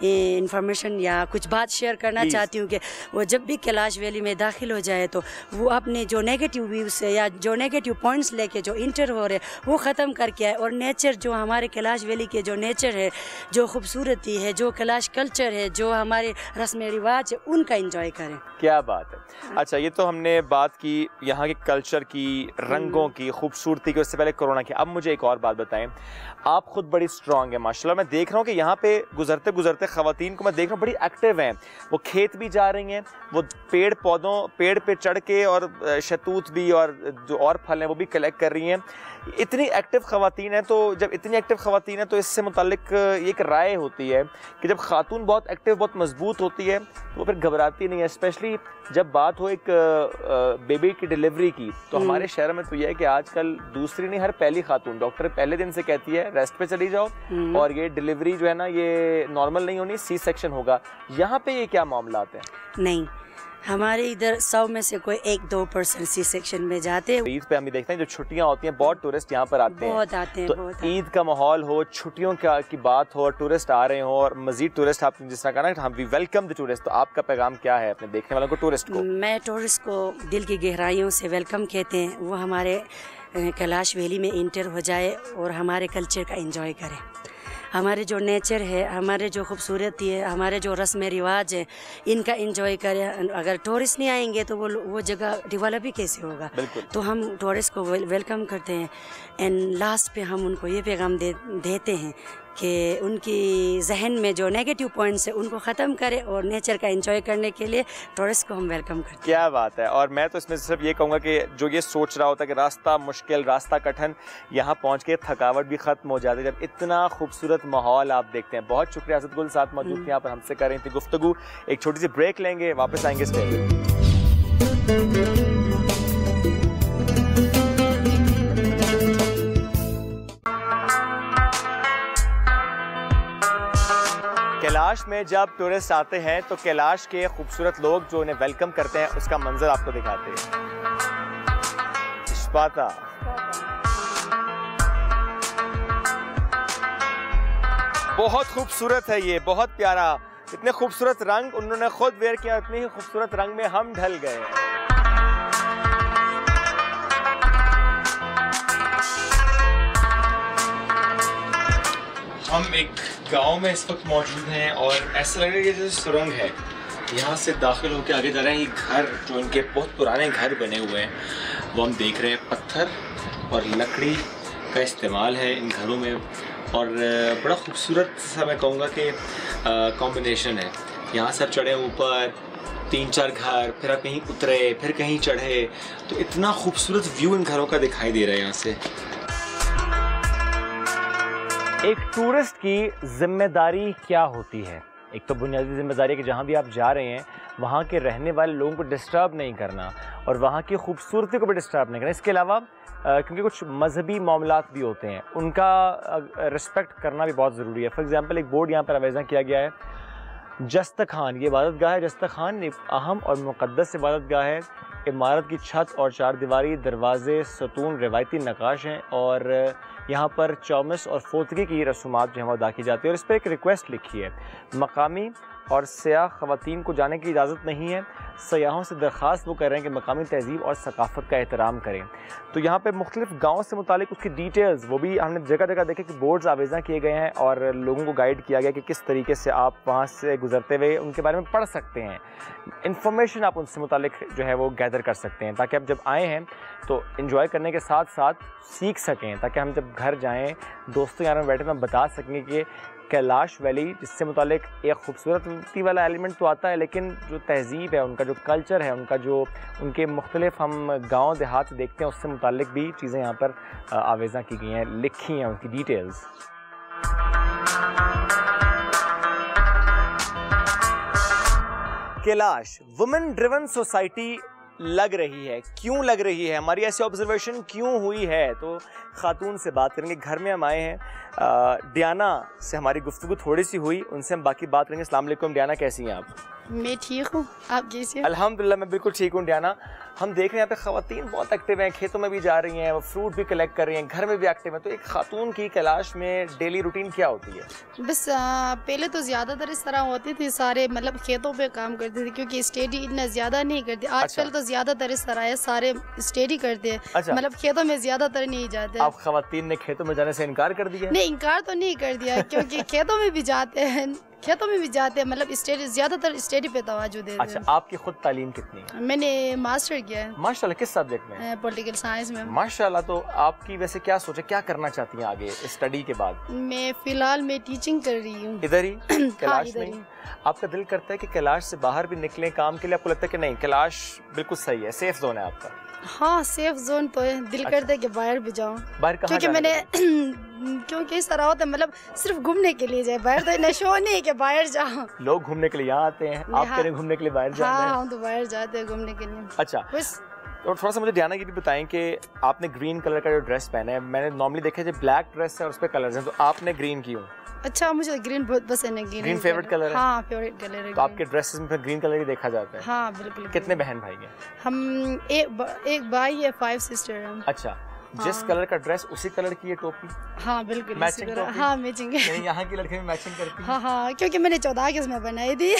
इंफॉर्मेशन या कुछ बात शेयर करना चाहती हूँ कि वो जब भी कैलाश वैली में दाखिल हो जाए तो वो अपने जो नेगेटिव व्यूज़ है या जो नेगेटिव पॉइंट्स लेके जो इंटर हो रहे वो ख़त्म करके आए, और नेचर जो हमारे कैलाश वैली के जो नेचर है, जो खूबसूरती है, जो कैलाश कल्चर है, जो हमारे रस्म रिवाज है, उनका एंजॉय करें। क्या बात है। अच्छा, ये तो हमने बात की यहाँ के कल्चर की, रंगों की, खूबसूरती की, उससे पहले कोरोना की। अब मुझे एक और बात बताएं, आप खुद बड़ी स्ट्रॉन्ग है माशाल्लाह। मैं देख रहा हूँ कि यहाँ पे गुजरते गुजरते ख़वातीन को मैं देख रहा हूँ बड़ी एक्टिव हैं। वो खेत भी जा रही हैं, वो पेड़ पे चढ़ के, और शतूत भी और जो और फल हैं वो भी कलेक्ट कर रही हैं। इतनी एक्टिव ख़वातीन हैं, तो जब इतनी एक्टिव ख़वातीन हैं तो इससे मुताल्लिक एक राय होती है कि जब खातून बहुत एक्टिव, बहुत मजबूत होती है तो वो फिर घबराती नहीं है। स्पेशली जब बात हो एक बेबी की डिलीवरी की, तो हमारे शहर में तो यह है कि आजकल दूसरी नहीं, हर पहली खातून डॉक्टर पहले दिन से कहती है रेस्ट पे चली जाओ, और ये डिलीवरी जो है ना ये नॉर्मल नहीं होनी, सी सेक्शन होगा। यहाँ पे ये क्या मामला है? नहीं, हमारे इधर 100 में से कोई 1-2% सी सेक्शन में जाते हैं। ईद पे हम देखते हैं जो छुट्टियां होती हैं बहुत टूरिस्ट यहाँ पर आते हैं, बहुत आते हैं। तो ईद का माहौल हो, छुट्टियों की बात हो, टूरिस्ट आ रहे हो, और मजीद टूरिस्ट, आपने जिस तरह कहा ना हम वी वेलकम द टूरिस्ट, तो आपका पैगाम क्या है अपने देखने वालों को, टूरिस्ट को? मैं टूरिस्ट को दिल की गहराइयों से वेलकम कहते हैं। वो हमारे कैलाश वैली में इंटर हो जाए और हमारे कल्चर का एंजॉय करें। हमारे जो नेचर है, हमारे जो खूबसूरती है, हमारे जो रस्म रिवाज है, इनका एंजॉय करें। अगर टूरिस्ट नहीं आएंगे तो वो जगह डेवलप भी कैसे होगा। तो हम टूरिस्ट को वेलकम करते हैं एंड लास्ट पे हम उनको ये पैगाम देते हैं कि उनकी जहन में जो नेगेटिव पॉइंट्स है उनको ख़त्म करें और नेचर का एंजॉय करने के लिए टूरिस्ट को हम वेलकम करते हैं। क्या बात है। और मैं तो इसमें सिर्फ ये कहूँगा कि जो ये सोच रहा होता है कि रास्ता मुश्किल, रास्ता कठिन, यहाँ पहुँच के थकावट भी ख़त्म हो जाती है जब इतना खूबसूरत माहौल आप देखते हैं। बहुत शुक्रिया असद गुल साहब मौजूद थे यहाँ पर, हमसे कर रही थी गुफ्तगू। एक छोटी सी ब्रेक लेंगे, वापस आएंगे इस पे। कैलाश में जब टूरिस्ट आते हैं तो कैलाश के खूबसूरत लोग जो उन्हें वेलकम करते हैं उसका मंजर आपको दिखाते हैं। इश्पाता बहुत खूबसूरत है, ये बहुत प्यारा। इतने खूबसूरत रंग उन्होंने खुद वेयर किया, इतने ही खूबसूरत रंग में हम ढल गए। हम एक गांव में इस वक्त मौजूद हैं और ऐसा लग रहा है कि जैसे सुरंग है, यहाँ से दाखिल होकर आगे जा रहे हैं। ये घर जो इनके बहुत पुराने घर बने हुए हैं वो हम देख रहे हैं। पत्थर और लकड़ी का इस्तेमाल है इन घरों में और बड़ा खूबसूरत सा मैं कहूँगा कि कॉम्बिनेशन है। यहाँ से आप चढ़े ऊपर 3-4 घर, फिर आप कहीं उतरे, फिर कहीं चढ़े, तो इतना खूबसूरत व्यू इन घरों का दिखाई दे रहा है यहाँ से। एक टूरिस्ट की जिम्मेदारी क्या होती है? एक तो बुनियादी जिम्मेदारी है कि जहाँ भी आप जा रहे हैं वहाँ के रहने वाले लोगों को डिस्टर्ब नहीं करना और वहाँ की खूबसूरती को भी डिस्टर्ब नहीं करना। इसके अलावा क्योंकि कुछ मजहबी मामलात भी होते हैं, उनका रिस्पेक्ट करना भी बहुत ज़रूरी है। फॉर एग्ज़ाम्पल एक बोर्ड यहाँ पर अवेज़ा किया गया है, जस्तखान, ये इबादत गाह है। जस्तखान एक अहम और मुक़द्दस इबादत गाह है। इमारत की छत और 4 दीवारी, दरवाजे, सतून रिवायती नकाश हैं और यहाँ पर चौमस और फोतगी की रसूमात जो है वो अदा की जाती है। और इस पर एक रिक्वेस्ट लिखी है, मकामी और सयाह ख़वातीन को जाने की इजाज़त नहीं है। सयाहों से दरख्वास्त वो कर रहे हैं कि मकामी तहज़ीब और सकाफ़त का एहतराम करें। तो यहाँ पे मुख्तलिफ़ गाँव से मुतालिक उसकी डिटेल्स वो भी हमने जगह जगह देखे कि बोर्ड्स आवेज़ा किए गए हैं और लोगों को गाइड किया गया कि किस तरीके से आप वहाँ से गुजरते हुए उनके बारे में पढ़ सकते हैं। इन्फॉर्मेशन आप उनसे मुतालिक जो है वो गैदर कर सकते हैं ताकि आप जब आए हैं तो इन्जॉय करने के साथ साथ सीख सकें, ताकि हम जब घर जाएँ दोस्तों यार में बैठे तो हम बता सकें कि कैलाश वैली जिससे मुतालिक एक खूबसूरती वाला एलिमेंट तो आता है, लेकिन जो तहज़ीब है, उनका जो कल्चर है, उनका जो उनके मुख्तलिफ हम गांव देहात देखते हैं उससे मुतालिक भी चीज़ें यहाँ पर आवेज़ा की गई हैं, लिखी हैं उनकी details. Kailash women driven society लग रही है, क्यों लग रही है, हमारी ऐसी ऑब्जर्वेशन क्यों हुई है? तो खातून से बात करेंगे। घर में हम आए हैं, डियाना से हमारी गुफ्तगू थोड़ी सी हुई, उनसे हम बाकी बात करेंगे। अस्सलाम वालेकुम डियाना, कैसी हैं आप? मैं ठीक हूँ, आप कैसे हैं? अल्हम्दुलिल्लाह मैं बिल्कुल ठीक हूँ डियाना। हम देख रहे हैं यहाँ पे ख़वातीन बहुत एक्टिव हैं, खेतों में भी जा रही हैं, वो फ्रूट भी कलेक्ट कर रही हैं, घर में भी एक्टिव हैं। तो एक खातून की कैलाश में डेली रूटीन क्या होती है? बस पहले तो ज़्यादातर इस तरह होती थी, सारे मतलब खेतों पे काम करते थे क्योंकि स्टडी इतना ज़्यादा नहीं करते। आजकल तो ज़्यादातर इस तरह है, सारे स्टडी करते हैं। मतलब खेतों में ज़्यादातर नहीं जाते। आप ख़वातीन ने खेतों में जाने से इनकार कर दिया? नहीं, इनकार तो नहीं कर दिया क्योंकि खेतों में भी जाते हैं, मतलब स्टडी ज़्यादातर स्टडी पे तवज्जो देते हैं। अच्छा, आपकी खुद तालीम कितनी है? मैंने मास्टर किया है। माशाल्लाह, किस सब्जेक्ट में? पॉलिटिकल साइंस में। माशाल्लाह। तो आपकी वैसे क्या सोचे, क्या करना चाहती हैं आगे स्टडी के बाद? मैं फिलहाल मैं टीचिंग कर रही हूँ इधर ही कैलाश में। आपका दिल करता है कि कैलाश से बाहर भी निकलें काम के लिए? आपको लगता है कि नहीं कैलाश बिल्कुल सही है, सेफ जोन है आपका? हाँ, सेफ जोन तो है। दिल करता है कि बाहर भी जाऊँ। बाहर कहाँ? क्योंकि मैंने क्योंकि इस तरह होता है, मतलब सिर्फ घूमने के लिए जाए, बाहर तो इतना शो नहीं है कि बाहर जाओ। लोग घूमने के लिए यहाँ आते हैं, आप कह रहे हैं घूमने के लिए बाहर जाना है? हाँ, हम तो बाहर जाते हैं घूमने के लिए। अच्छा, बस और थोड़ा सा मुझे डियाना ये भी बताएं कि आपने ग्रीन कलर का जो ड्रेस पहना है, मैंने नॉर्मली देखा है ब्लैक ड्रेस है और उस पर कलर्स हैं, तो आपने ग्रीन क्यों? अच्छा, मुझे ग्रीन बहुत पसंद है। ग्रीन फेवरेट कलर है? हाँ, फेवरेट कलर है। तो आपके ड्रेसेस में ग्रीन कलर ही देखा जाता है? हाँ, बिल्कुल। कितने बहन भाई हैं? हम एक भाई है, 5 सिस्टर हैं। अच्छा, जिस कलर का ड्रेस उसी कलर की ये टोपी? हाँ, बिल्कुल मैचिंग। हाँ, मैचिंग है। यहाँ की लड़कियां भी मैचिंग करती हैं? हाँ, क्योंकि मैंने 14 अगस्त में बनाई थी।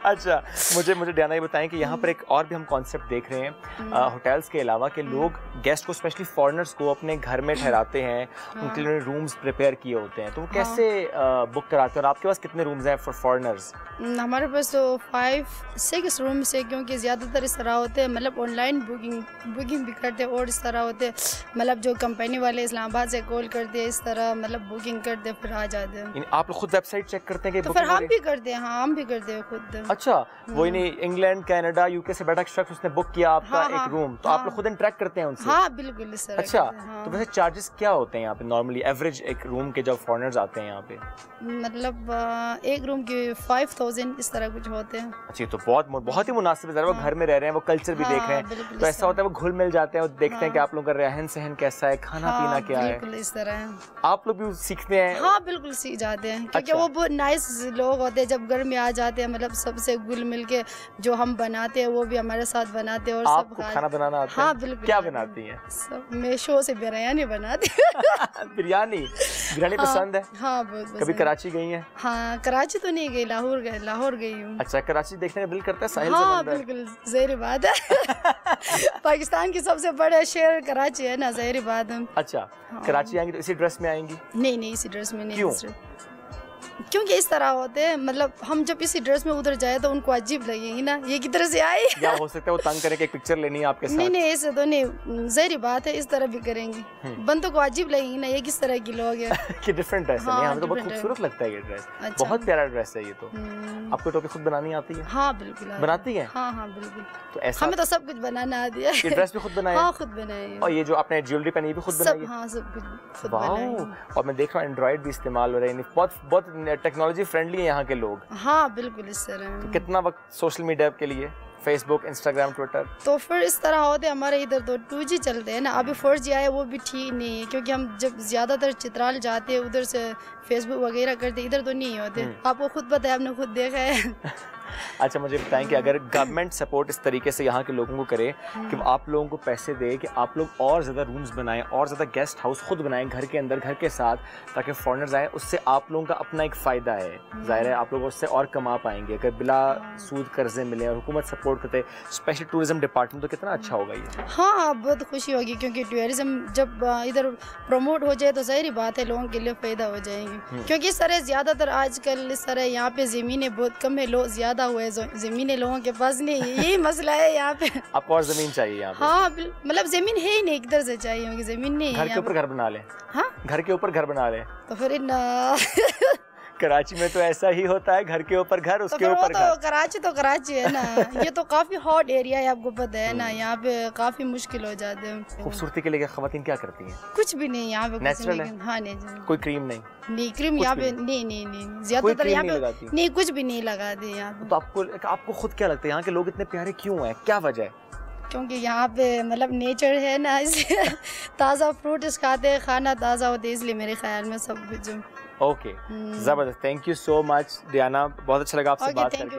अच्छा, मुझे डियाना ये बताएं कि यहाँ पर एक और भी हम कॉन्सेप्ट देख रहे हैं होटल्स के अलावा कि लोग गेस्ट को, स्पेशली फॉरेनर्स को अपने घर में ठहराते हैं, उनके लिए रूम्स प्रिपेयर किए होते हैं, तो वो कैसे बुक कराते हैं? और आपके पास कितने रूम्स हैं फॉर फॉरेनर्स? हमारे पास तो 5-6 रूम्स है, क्योंकि ज़्यादातर इस तरह होते हैं, मतलब ऑनलाइन बुकिंग भी करते हैं, और इस तरह होते हैं मतलब जो कंपनी वाले इस्लामाबाद से कॉल करते हैं, इस तरह मतलब बुकिंग करते हैं, फिर आ जाते हैं। आप लोग खुद वेबसाइट चेक करते हैं कि तो फिर हम भी करते हैं? हाँ, हम भी करते हैं खुद। अच्छा, वही नहीं, इंग्लैंड, कनाडा, यूके से बैठा शख्स उसने बुक किया आपका एक रूम, तो आप लोग खुद इंटरेक्ट करते हैं उनसे? हाँ बिल्कुल इस तरह। अच्छा, तो वैसे चार्जेस क्या होते हैं यहाँ पे नॉर्मली एवरेज एक रूम के जब फॉरेनर्स आते हैं यहाँ पे? मतलब एक रूम के 5000 इस तरह कुछ होते हैं। अच्छा, तो बहुत ही मुनासिब है। वो घर में रह रहे हैं, वो कल्चर भी देख रहे हैं, तो ऐसा होता है वो घुल मिल जाते हैं, वो देखते हैं कि आप लोगों का रहन सहन कैसा है, खाना पीना क्या है। बिल्कुल इस तरह आप लोग भी सीखते हैं? हाँ बिल्कुल सीख जाते हैं, क्योंकि वो बहुत नाइस लोग होते हैं। जब घर में आ जाते हैं, मतलब सबसे घुल मिल के जो हम बनाते हैं वो भी हमारे साथ बनाते हैं। और आपको खाना बनाना आता है? हाँ बिल्कुल। क्या बनाती हैं? सब मैं शो से बिरयानी बनाती हूँ। बिरयानी पसंद है? हाँ बहुत। कभी कराची गई हैं? हाँ, कराची तो नहीं गई, लाहौर गई हूँ। अच्छा, कराची देखने का दिल करता है, साहिल हाँ बिल्कुल, ज़ाहिर बात है। पाकिस्तान की सबसे बड़ा शहर कराची है ना, ज़ाहिर बात है। अच्छा, कराची आएंगी तो इसी ड्रेस में आएंगी? नहीं, इसी ड्रेस में नहीं। क्यों? क्योंकि इस तरह होते हैं, मतलब हम जब इसी ड्रेस में उधर जाए तो उनको अजीब लगेगी ना, ये किधर से आई। या हो सकता है वो तंग करे कि एक पिक्चर लेनी है आपके साथ? नहीं, ऐसे तो नहीं, ज़ाहिर बात है, इस तरह भी करेंगी। बंदों को अजीब लगेगी ना, ये किस तरह की लोग हैं। कि डिफरेंट ड्रेस है। हाँ, हमें तो बहुत खूबसूरत लगता है ये ड्रेस। अच्छा। बहुत प्यारा ड्रेस है ये तो। आपको टोपी खुद बनानी आती है? हाँ बिल्कुल बनाती है? हाँ बिल्कुल। तो ऐसा हमें तो सब कुछ बनाना आती है। ये ड्रेस भी खुद बनाया? हाँ खुद बनाई। और ये जो आपने ज्वेलरी पहनी भी खुद बनाई? हाँ सब कुछ खुद बनाई। और मैं देख रहा हूँ एंड्रॉइड भी इस्तेमाल हो रहा है, बहुत टेक्नोलॉजी फ्रेंडली है यहाँ के लोग। हाँ बिल्कुल इस तरह। तो कितना वक्त सोशल मीडिया के लिए, फेसबुक, इंस्टाग्राम, ट्विटर? तो फिर इस तरह होते हमारे इधर तो 2G चलते हैं ना, अभी 4G आया, वो भी ठीक नहीं है, क्योंकि हम जब ज़्यादातर चित्राल जाते हैं उधर से फेसबुक वगैरह करते, इधर तो नहीं होते। आपको खुद पता है, आपने खुद देखा है। अच्छा, मुझे बताएं कि अगर गवर्नमेंट सपोर्ट इस तरीके से यहाँ के लोगों को करे कि आप लोगों को पैसे दे कि आप लोग और ज़्यादा रूम्स बनाएं, और ज़्यादा गेस्ट हाउस खुद बनाएं घर के अंदर, घर के साथ, ताकि फॉरेनर्स आए, उससे आप लोगों का अपना एक फ़ायदा है, ज़ाहिर है आप लोग उससे और कमा पाएंगे अगर बिला सूद कर्जे मिले और हुकूमत सपोर्ट करते, स्पेशल टूरिज्म डिपार्टमेंट, तो कितना अच्छा होगा ये। हाँ बहुत खुशी होगी, क्योंकि टूरिज्म जब इधर प्रमोट हो जाए तो ज़ाहिर बात है लोगों के लिए फ़ायदा हो जाएंगे। क्योंकि इस तरह ज़्यादातर आजकल इस तरह यहाँ पे ज़मीनें बहुत कम है, लोग ज़्यादा हुए, ज़मीनें लोगों के पास नहीं है, यही मसला है यहाँ पे। आपको और ज़मीन चाहिए यहाँ पे? हाँ मतलब ज़मीन है ही नहीं, किधर से चाहिए होगी, ज़मीन नहीं है। घर के ऊपर घर बना लें। हाँ, घर के ऊपर घर बना लें तो फिर कराची में तो ऐसा ही होता है, घर के ऊपर घर, उसके ऊपर घर। तो कराची है ना, ये तो काफी हॉट एरिया है, आपको पता है ना, यहाँ पे काफी मुश्किल हो जाते हैं। खूबसूरती के लिए खवातीन क्या करती हैं? कुछ भी नहीं यहाँ पे, नेचुरल है। हाँ नेचुरल। कोई क्रीम नहीं? नहीं क्रीम यहाँ पे नहीं, ज्यादातर यहाँ पे नहीं, कुछ भी नहीं लगाते यहाँ पे। तो आपको खुद क्या लगता है यहाँ के लोग इतने प्यारे क्यों हैं, क्या वजह है? क्योंकि यहाँ पे मतलब नेचर है ना, इसलिए ताज़ा फ्रूट्स खाते हैं, खाना ताज़ा होता है, इसलिए मेरे ख्याल में सब कुछ। ओके, जबरदस्त। Thank you so much Diana, बहुत अच्छा लगा आपसे बात करके।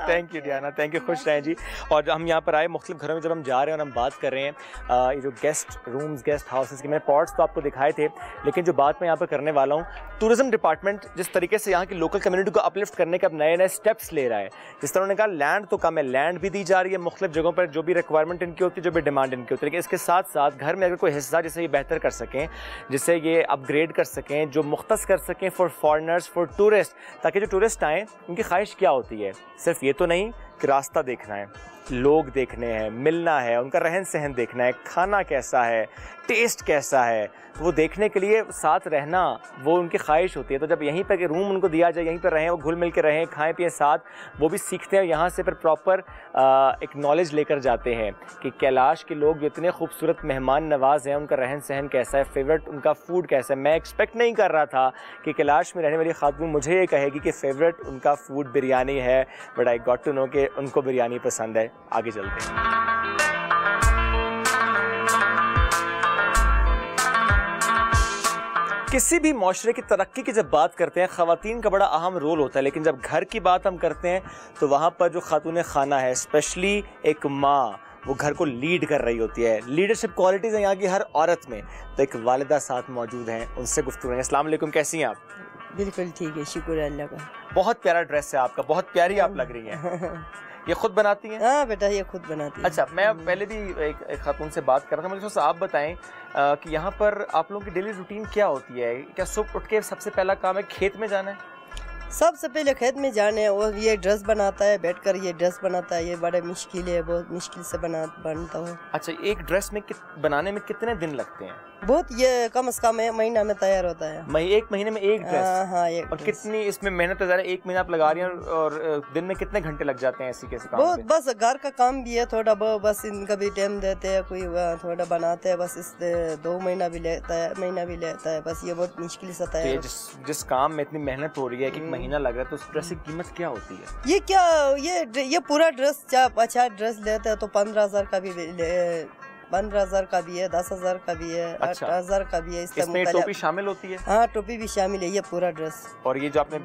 Thank you Diana, thank you, खुश रहें जी। और हम यहाँ पर आए मुख्तलिफ घरों में, जब हम जा रहे हैं और हम बात कर रहे हैं ये जो गेस्ट रूम्स, गेस्ट हाउसेस के, मैंने पॉट्स तो आपको दिखाए थे, लेकिन जो बात मैं यहाँ पर करने वाला हूँ, टूरिज्म डिपार्टमेंट जिस तरीके से यहाँ की लोकल कम्युनिटी को अपलिफ्ट करने के अब नए नए स्टेप्स ले रहा है। जिस तरह उन्होंने कहा लैंड तो कम है, लैंड भी दी जा रही है मुख्तलिफ जगहों पर, जो भी रिक्वायरमेंट इनकी होती है, जो भी डिमांड इनकी होती है, लेकिन इसके साथ साथ घर में अगर कोई हिस्सा जिसे ये बेहतर कर सकें, जिसे ये अपग्रेड कर सकें, जो मुख्तस कर सकें फॉर फॉरेनर्स, फॉर टूरिस्ट, ताकि जो टूरिस्ट आएँ उनकी ख्वाहिश क्या होती है, सिर्फ ये तो नहीं कि रास्ता देखना है, लोग देखने हैं, मिलना है, उनका रहन सहन देखना है, खाना कैसा है, टेस्ट कैसा है, तो वो देखने के लिए साथ रहना वो उनकी ख्वाहिश होती है। तो जब यहीं पर रूम उनको दिया जाए, यहीं पर रहें, वो घुल मिल के रहें, खाएं पिएं साथ, वो भी सीखते हैं यहाँ से, फिर प्रॉपर एक नॉलेज लेकर जाते हैं कि कैलाश के लोग जो इतने खूबसूरत मेहमान नवाज हैं, उनका रहन सहन कैसा है, फेवरेट उनका फूड कैसा है। मैं एक्सपेक्ट नहीं कर रहा था कि कैलाश में रहने वाली खातून मुझे ये कहेगी कि फेवरेट उनका फूड बिरयानी है, but I got to know कि उनको बिरयानी पसंद है। आगे चलते हैं। किसी भी माशरे की तरक्की की जब बात करते हैं, ख़वातीन का बड़ा अहम रोल होता है, लेकिन जब घर की बात हम करते हैं तो वहाँ पर जो खातून खाना है, स्पेशली एक माँ, वो घर को लीड कर रही होती है। लीडरशिप क्वालिटीज़ हैं यहाँ की हर औरत में, तो एक वालिदा साथ मौजूद हैं, उनसे गुफ्तगू करेंगे। अस्सलाम वालेकुम, कैसी हैं आप? बिल्कुल ठीक है, शुक्र है अल्लाह का। बहुत प्यारा ड्रेस है आपका, बहुत प्यारी आप लग रही हैं। ये खुद बनाती हैं? हाँ बेटा, ये खुद बनाती है। अच्छा, मैं पहले भी एक खातून से बात कर रहा था, मुझे थोड़ा सा आप बताएं कि यहाँ पर आप लोगों की डेली रूटीन क्या होती है? क्या सुबह उठ के सबसे पहला काम है खेत में जाना है? सबसे पहले खेत में जाने, और ये ड्रेस बनाता है, बैठकर ये ड्रेस बनाता है। ये बड़ा मुश्किल है, बहुत मुश्किल से बनता है। अच्छा, एक ड्रेस में बनाने में कितने दिन लगते हैं? बहुत, ये कम से कम महीना में तैयार होता है। एक महीने में एक ड्रेस? हाँ, एक और कितनी इसमें मेहनत है? एक महीना आप लगा रही हैं, और दिन में कितने घंटे लग जाते हैं ऐसी कैसे काम बहुत? पे? बस घर का काम भी है थोड़ा बहुत, बस इनका भी टाइम देते हैं, कोई थोड़ा बनाते हैं, बस इस 2 महीना भी लेता है, महीना भी लेता है, बस ये बहुत मुश्किल से तैयार। जिस काम में इतनी मेहनत हो रही है, एक महीना लग रहा है, तो उस ड्रेस की कीमत क्या होती है? ये क्या, ये पूरा ड्रेस, अच्छा ड्रेस लेते हैं तो 15,000 का भी 15,000 का भी है, 10,000 का भी है, 8,000 का भी है। इसमें टोपी शामिल होती है? हाँ, टोपी भी शामिल है, ये पूरा ड्रेस। और ये जो आपने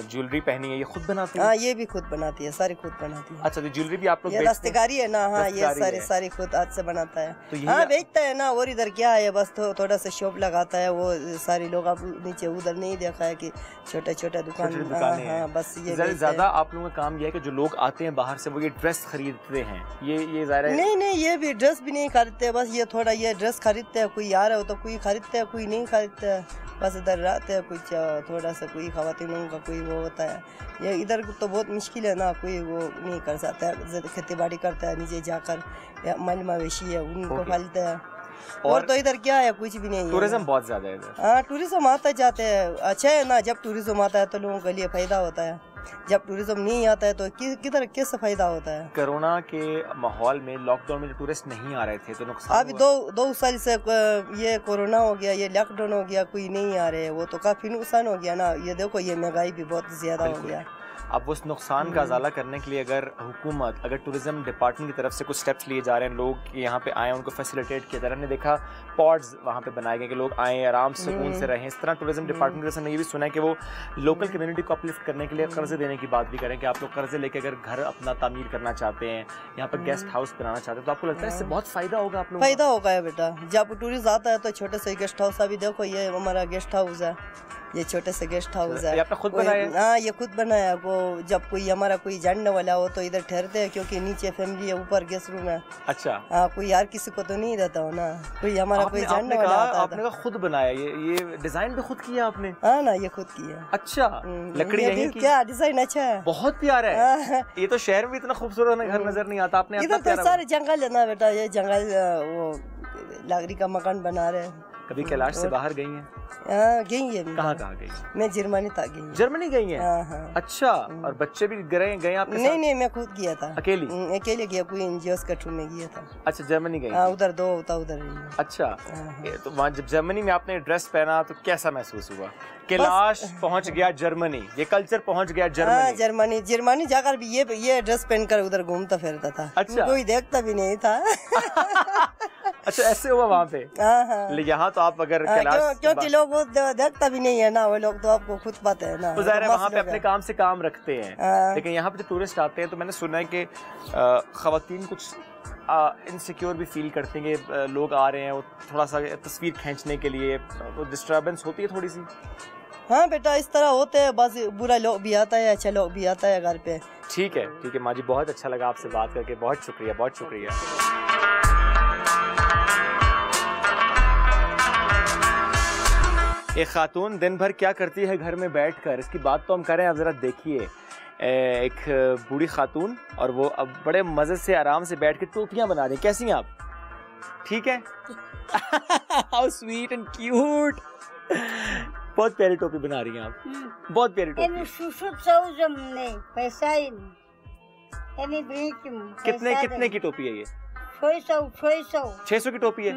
ज्वेलरी पहनी है, ये खुद बनाती है? हाँ, ये भी खुद बनाती है, सारी खुद बनाती है। अच्छा, तो ज्वेलरी भी आप लोग ये दस्तकारी है ना? हाँ, ये सारी खुद हाथ से बनाता है। तो हाँ, बेचता है ना। और इधर क्या है, बस थोड़ा सा शॉप लगाता है, वो सारे लोग आप नीचे उधर नहीं देखा है कि छोटा छोटा दुकान। हाँ, बस ये ज्यादा आप लोगों का काम ये है कि जो लोग आते हैं बाहर से, वो ये ड्रेस खरीदते हैं। ये ज़ाहिर है नहीं, ये भी ड्रेस भी नहीं खरीदते, बस ये थोड़ा ये ड्रेस खरीदते हैं। कोई आ रहा हो तो कोई खरीदते हैं, कोई नहीं खरीदते हैं, बस इधर रहते हैं। कुछ थोड़ा सा कोई खवातीनों का कोई वो होता है, ये इधर तो बहुत मुश्किल है ना, कोई वो नहीं कर सकता है। खेती बाड़ी करता है नीचे जाकर, माल मवेशी है उनको पालते हैं। और तो इधर क्या है, कुछ भी नहीं है। टूरिज्म बहुत ज्यादा है इधर। हाँ, टूरिज्म आता जाते हैं, अच्छा है ना। जब टूरिज्म आता है तो लोगों के लिए फायदा होता है, जब टूरिज्म नहीं आता है तो किधर कैसे फायदा होता है? कोरोना के माहौल में, लॉकडाउन में जो टूरिस्ट नहीं आ रहे थे तो नुकसान अभी 2 साल से ये कोरोना हो गया, ये लॉकडाउन हो गया, कोई नहीं आ रहे, वो तो काफी नुकसान हो गया ना। ये देखो, ये महंगाई भी बहुत ज्यादा हो गया। अब उस नुकसान का अजाला करने के लिए अगर टूरिज्म डिपार्टमेंट की तरफ से कुछ स्टेप्स लिए जा रहे हैं, लोग यहाँ पे आए, उनको फैसिलिटेट किया जा रहा है। हमने देखा पॉड्स वहाँ पे बनाए गए कि लोग आए, आराम से सुकून से रहें। इस तरह टूरिज्म डिपार्टमेंट की तरफ से हमने ये भी सुना है कि वो लोकल कम्युनिटी को अपलिफ्ट करने के लिए कर्जे देने की बात भी करें कि आप लोग कर्जे लेके अगर घर अपना तामीर करना चाहते हैं, यहाँ पर गेस्ट हाउस बनाना चाहते हैं, तो आपको लगता है इससे बहुत फायदा होगा आप लोगों को? फायदा होगा बेटा, जब टूरिस्ट आता है तो छोटे से गेस्ट हाउस, अभी देखो ये हमारा गेस्ट हाउस है, ये छोटे से गेस्ट हाउस है। आपने खुद बनाया? हाँ, ये खुद बनाया। वो जब कोई हमारा कोई जानने वाला हो तो इधर ठहरते हैं, क्योंकि नीचे फैमिली है, ऊपर गेस्ट रूम है। अच्छा। हाँ, कोई यार किसी को तो नहीं देता हो ना, कोई हमारा कोई जानने वाला आता है। आपने कहा खुद बनाया, ये डिजाइन भी खुद किया आपने? हाँ ना, ये खुद किया। अच्छा, लकड़ी यहीं की? क्या डिजाइन अच्छा है, बहुत प्यारा है। ये तो शहर में इतना खूबसूरत घर नजर नहीं आता। आपने इधर तो सारे जंगल है ना बेटा, ये जंगल वो लकड़ी का मकान बना रहे। कभी कैलाश से बाहर गई हैं? हाँ, गई है। कहाँ गई? मैं जर्मनी तक गई। जर्मनी गई हैं? हाँ। अच्छा, और बच्चे भी गए आपके साथ? नहीं, मैं खुद गया था। अकेले गया, कोई एनजीओ के थ्रू में गया था। अच्छा, जर्मनी गई? हाँ, उधर 2 होता उधर रही। अच्छा, तो वहाँ जब जर्मनी में आपने ड्रेस पहना तो कैसा महसूस हुआ? कैलाश पहुँच गया जर्मनी, ये कल्चर पहुँच गया जर्मनी। जर्मनी जाकर भी ये ड्रेस पहनकर उधर घूमता फिरता था। अच्छा, कोई देखता भी नहीं था। अच्छा, ऐसे हुआ वहाँ पे? हाँ। यहाँ तो आप अगर कैलाश, क्योंकि लोग देखता भी नहीं है ना, वो लोग तो आपको खुद पाते हैं ना, तो ज़ाहिर है वहाँ पे अपने काम से काम रखते हैं। लेकिन यहाँ पे जो टूरिस्ट आते हैं तो मैंने सुना है कि ख़वातीन कुछ इनसिक्योर भी फील करते हैं कि लोग आ रहे हैं, वो थोड़ा सा तस्वीर खींचने के लिए, वो डिस्टर्बेंस होती है थोड़ी सी। हाँ बेटा, इस तरह होते हैं, बस बुरा लोग भी आता है, अच्छा लोग भी आता है घर पे। ठीक है माँ जी, बहुत अच्छा लगा आपसे बात करके, बहुत शुक्रिया। एक खातून दिन भर क्या करती है घर में बैठकर, इसकी बात तो हम करें। अब जरा देखिए, एक बूढ़ी खातून, और वो अब बड़े मजे से आराम से बैठ के टोपियां बना रही हैं। कैसी हैं आप? ठीक है। हाउ स्वीट एंड क्यूट, बहुत प्यारी टोपी बना रही हैं आप, बहुत प्यारी टोपी। कितने की टोपी है ये? 600 की टोपी है।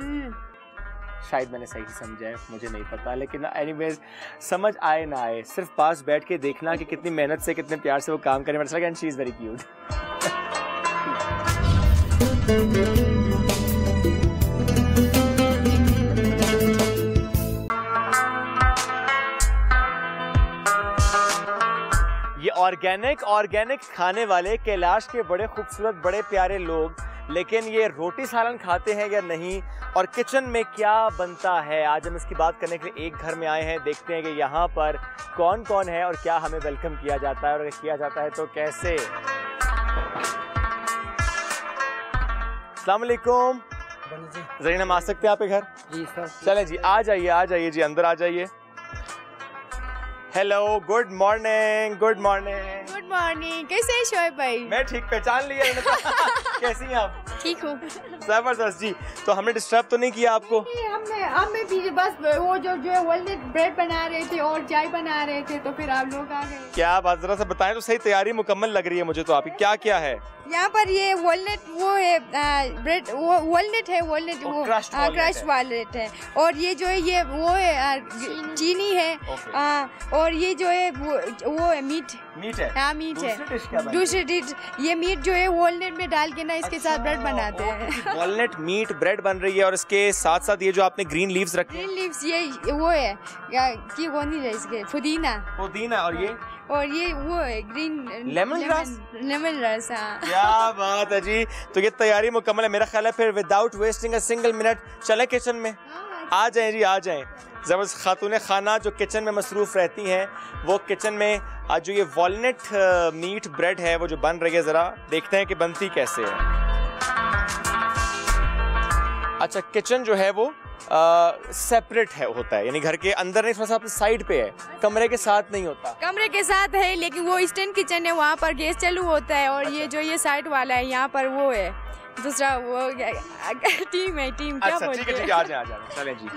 शायद मैंने सही समझा है, मुझे नहीं पता, लेकिन एनीवेज समझ आए ना आए, सिर्फ पास बैठ के देखना कि कितनी मेहनत से, कितने प्यार से वो काम करें, मतलब and she is very cute. ये ऑर्गेनिक खाने वाले कैलाश के बड़े खूबसूरत, बड़े प्यारे लोग लेकिन ये रोटी सालन खाते हैं या नहीं और किचन में क्या बनता है, आज हम इसकी बात करने के लिए एक घर में आए हैं। देखते हैं कि यहाँ पर कौन कौन है और क्या हमें वेलकम किया जाता है, और अगर किया जाता है तो कैसे। अस्सलाम वालेकुम। जरीन, हम आ सकते हैं आपके घर? जी सर। चलें जी, आ जाइए जी, अंदर आ जाइए। Hello, good morning. Good morning. Good morning. कैसे हैं शोएब भाई? मैं ठीक, पहचान लिया मैंने तो। कैसी हैं आप? ठीक हूँ। जबरदस्त जी। तो हमने डिस्टर्ब तो नहीं किया आपको? हमने भी बस वो जो है वॉलनट ब्रेड बना रहे थे और चाय बना रहे थे, तो फिर आप लोग आ गए। क्या बात, जरा सा बताएं तो सही। तैयारी मुकम्मल लग रही है मुझे तो आपकी। क्या क्या है यहाँ पर? ये वॉलनट वो है ब्रेड, वो वॉलनट है, वॉलनट वो क्रश वॉलनट है, और ये जो है ये वो है चीनी है, और ये जो है वो है मीट है। हाँ, मीट है। दूसरी डिश ये मीट जो है वॉलनट में डाल के ना इसके साथ ब्रेड बनाते हैं। वॉलनट मीट ब्रेड बन रही है, और इसके साथ साथ ये जो आपने ग्रीन लीव्स रखे, ग्रीन लीव्स ये वो है की कौन है इसके, पुदीना, और ये वो है ग्रीन लेमन ग्रास। क्या बात है जी। तो ये तैयारी मुकम्मल है मेरा ख्याल है। फिर without wasting a single minute चले किचन में। आ जाएं जी, आ जाएं। जबरदस्त खातून खाना जो किचन में मसरूफ़ रहती हैं, वो किचन में आज जो ये वॉलनट मीट ब्रेड है वो जो बन रही है, ज़रा देखते हैं कि बनती कैसे है। अच्छा, किचन जो है वो सेपरेट है, होता है, यानी घर के अंदर नहीं, थोड़ा सा अपने साइड पे है, कमरे के साथ नहीं होता। कमरे के साथ है, लेकिन वो स्टैंड किचन है, वहाँ पर गैस चालू होता है, और ये जो ये साइड वाला है यहाँ पर वो है दूसरा, वो टीम है, टीम क्या बोलते हैं। ठीक है, आ जाए चलें जी।